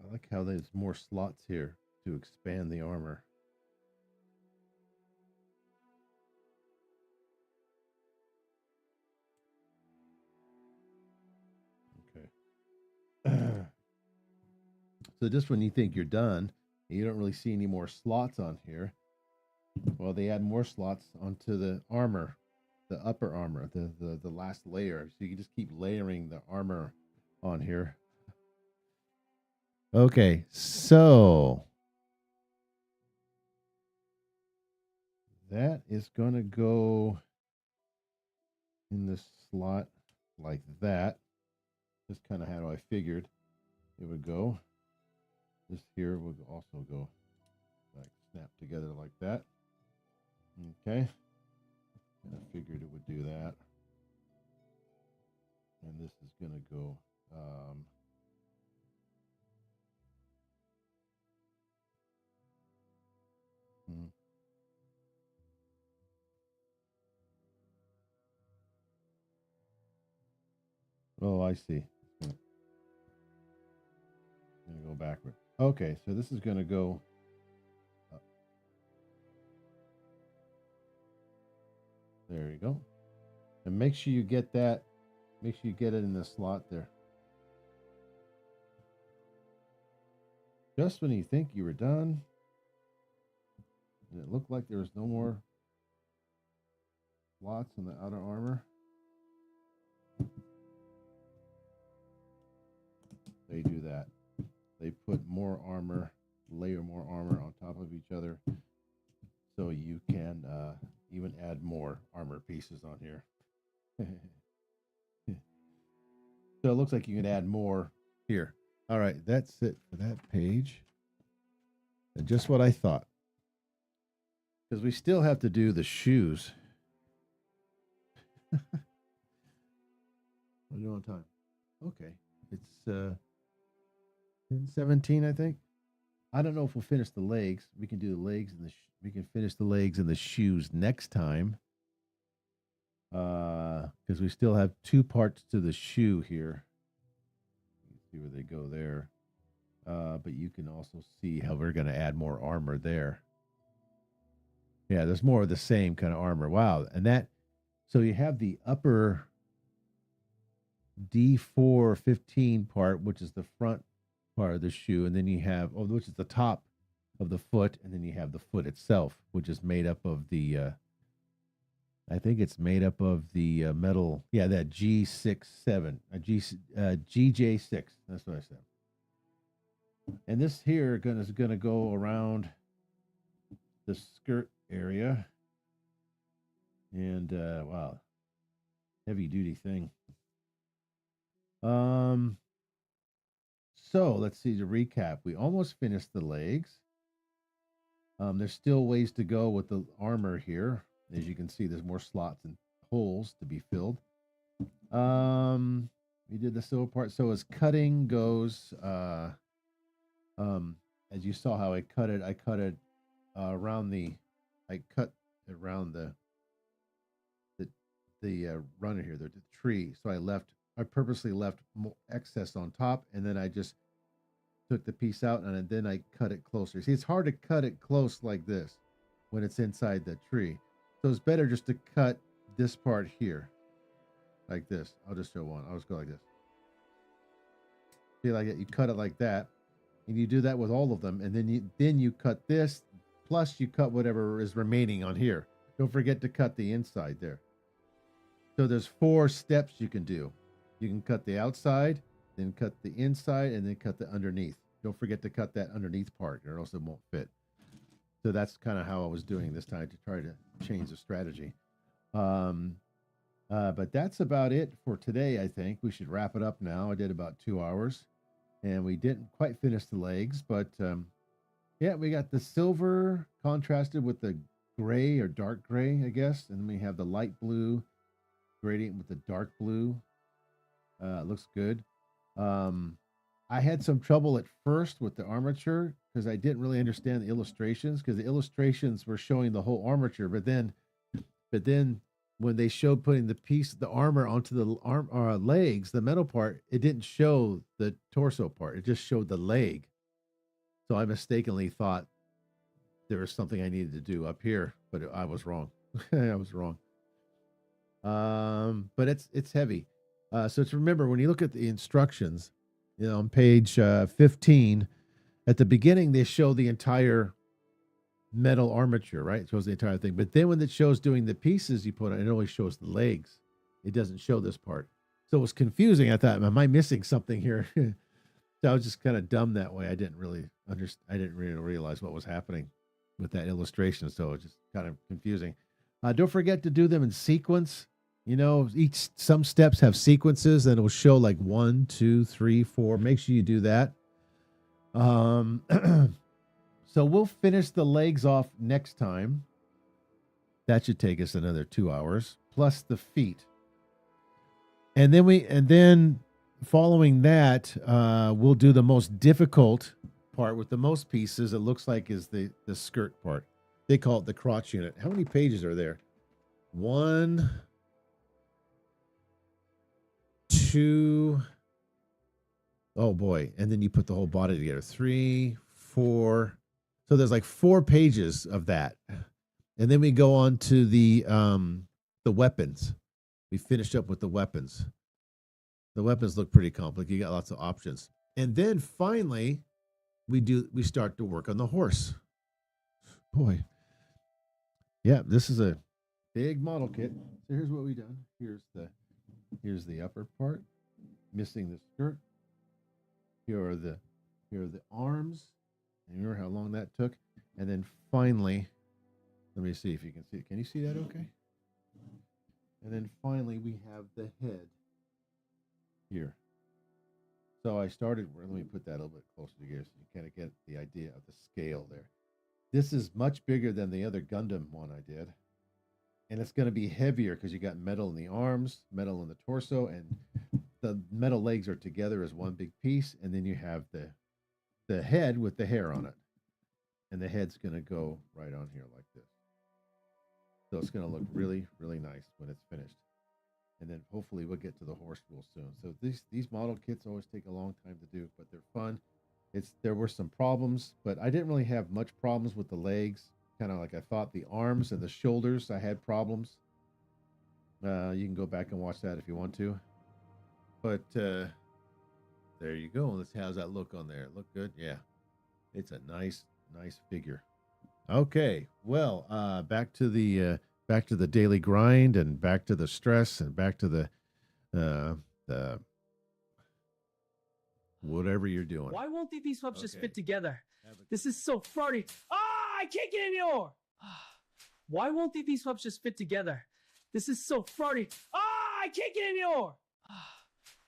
I like how there's more slots here to expand the armor. Okay. So just when you think you're done, you don't really see any more slots on here. Well, they add more slots onto the armor, the upper armor, the last layer. So you can just keep layering the armor on here. Okay, so that is going to go in this slot like that. Just kind of how I figured it would go. This here would also go like snap together like that. Okay. And I figured it would do that. And this is going to go Oh, I see. It's going to go backward. Okay, so this is going to go up. There you go. And make sure you get that. Make sure you get it in the slot there. Just when you think you were done, and it looked like there was no more slots in the outer armor, they do that. They put more armor, layer more armor on top of each other, so you can even add more armor pieces on here. So it looks like you can add more here. All right, that's it for that page. And just what I thought. Because we still have to do the shoes. What are you on time? Okay. It's 10:17, I think. I don't know if we'll finish the legs. We can do the legs and we can finish the legs and the shoes next time. Because we still have two parts to the shoe here. You can see where they go there. But you can also see how we're going to add more armor there. Yeah, there's more of the same kind of armor. Wow. And that, so you have the upper D415 part, which is the front part of the shoe. And then you have, which is the top of the foot. And then you have the foot itself, which is made up of the, I think it's made up of the metal. Yeah, that G67, GJ6. That's what I said. And this here is going to go around the skirt area. And wow, heavy duty thing. So let's see, to recap, we almost finished the legs. There's still ways to go with the armor here. As you can see, there's more slots and holes to be filled. We did the silver part. So as cutting goes, as you saw how I cut it around the runner here, the tree. So I purposely left more excess on top, and then I just took the piece out, and then I cut it closer. See, it's hard to cut it close like this when it's inside the tree. So it's better just to cut this part here, like this. I'll just show one. I'll just go like this. See, like it, you cut it like that, and you do that with all of them, and then you cut this, plus you cut whatever is remaining on here. Don't forget to cut the inside there. So there's 4 steps you can do. You can cut the outside, then cut the inside, and then cut the underneath. Don't forget to cut that underneath part, or else it won't fit. So that's kind of how I was doing this time to try to change the strategy. But that's about it for today, I think. We should wrap it up now. I did about 2 hours, and we didn't quite finish the legs, but yeah, we got the silver contrasted with the gray or dark gray, I guess, and then we have the light blue gradient with the dark blue. Looks good. I had some trouble at first with the armature because I didn't really understand the illustrations, because the illustrations were showing the whole armature, but then when they showed putting the armor onto the legs, the metal part, it didn't show the torso part. It just showed the leg. So I mistakenly thought there was something I needed to do up here, but I was wrong. I was wrong. But it's heavy. So it's, remember, when you look at the instructions, on page 15, at the beginning, they show the entire metal armature, right? It shows the entire thing. But then when it shows doing the pieces you put on, it only shows the legs. It doesn't show this part. So it was confusing. I thought, am I missing something here? So I was just kind of dumb that way. I didn't really realize what was happening with that illustration. So it's just kind of confusing. Don't forget to do them in sequence. Some steps have sequences, and it will show like 1, 2, 3, 4. Make sure you do that. So we'll finish the legs off next time. That should take us another 2 hours, plus the feet. And then following that, we'll do the most difficult part with the most pieces. It looks like is the skirt part. They call it the crotch unit. How many pages are there? 1, 2. Oh boy. And then you put the whole body together. 3, 4. So there's like 4 pages of that. And then we go on to the weapons. We finished up with the weapons. The weapons look pretty complex. You got lots of options. And then finally, we start to work on the horse. Boy. Yeah, this is a big model kit. So here's what we've done. Here's the upper part, missing the skirt. Here are the arms. And remember how long that took? And then finally, let me see if you can see it. Can you see that okay? And then finally, we have the head here. So I started, let me put that a little bit closer together so you kind of get the idea of the scale there. This is much bigger than the other Gundam one I did. And it's going to be heavier because you got metal in the arms, metal in the torso, and the metal legs are together as one big piece. And then you have the head with the hair on it. And the head's going to go right on here like this. So it's going to look really, really nice when it's finished. And then hopefully we'll get to the horse real soon. So these model kits always take a long time to do, but they're fun. There were some problems, but I didn't really have much problems with the legs. Kind of like I thought. The arms and the shoulders, I had problems. You can go back and watch that if you want to. But there you go. How's that look on there? Look good? Yeah. It's a nice figure. Okay. Well, back to the daily grind, and back to the stress, and back to the whatever you're doing. Why won't these webs just fit together? This is so farty. I can't get any more. Why won't these webs just fit together? This is so farty. I can't get any more.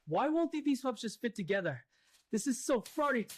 Why won't these webs just fit together? This is so farty.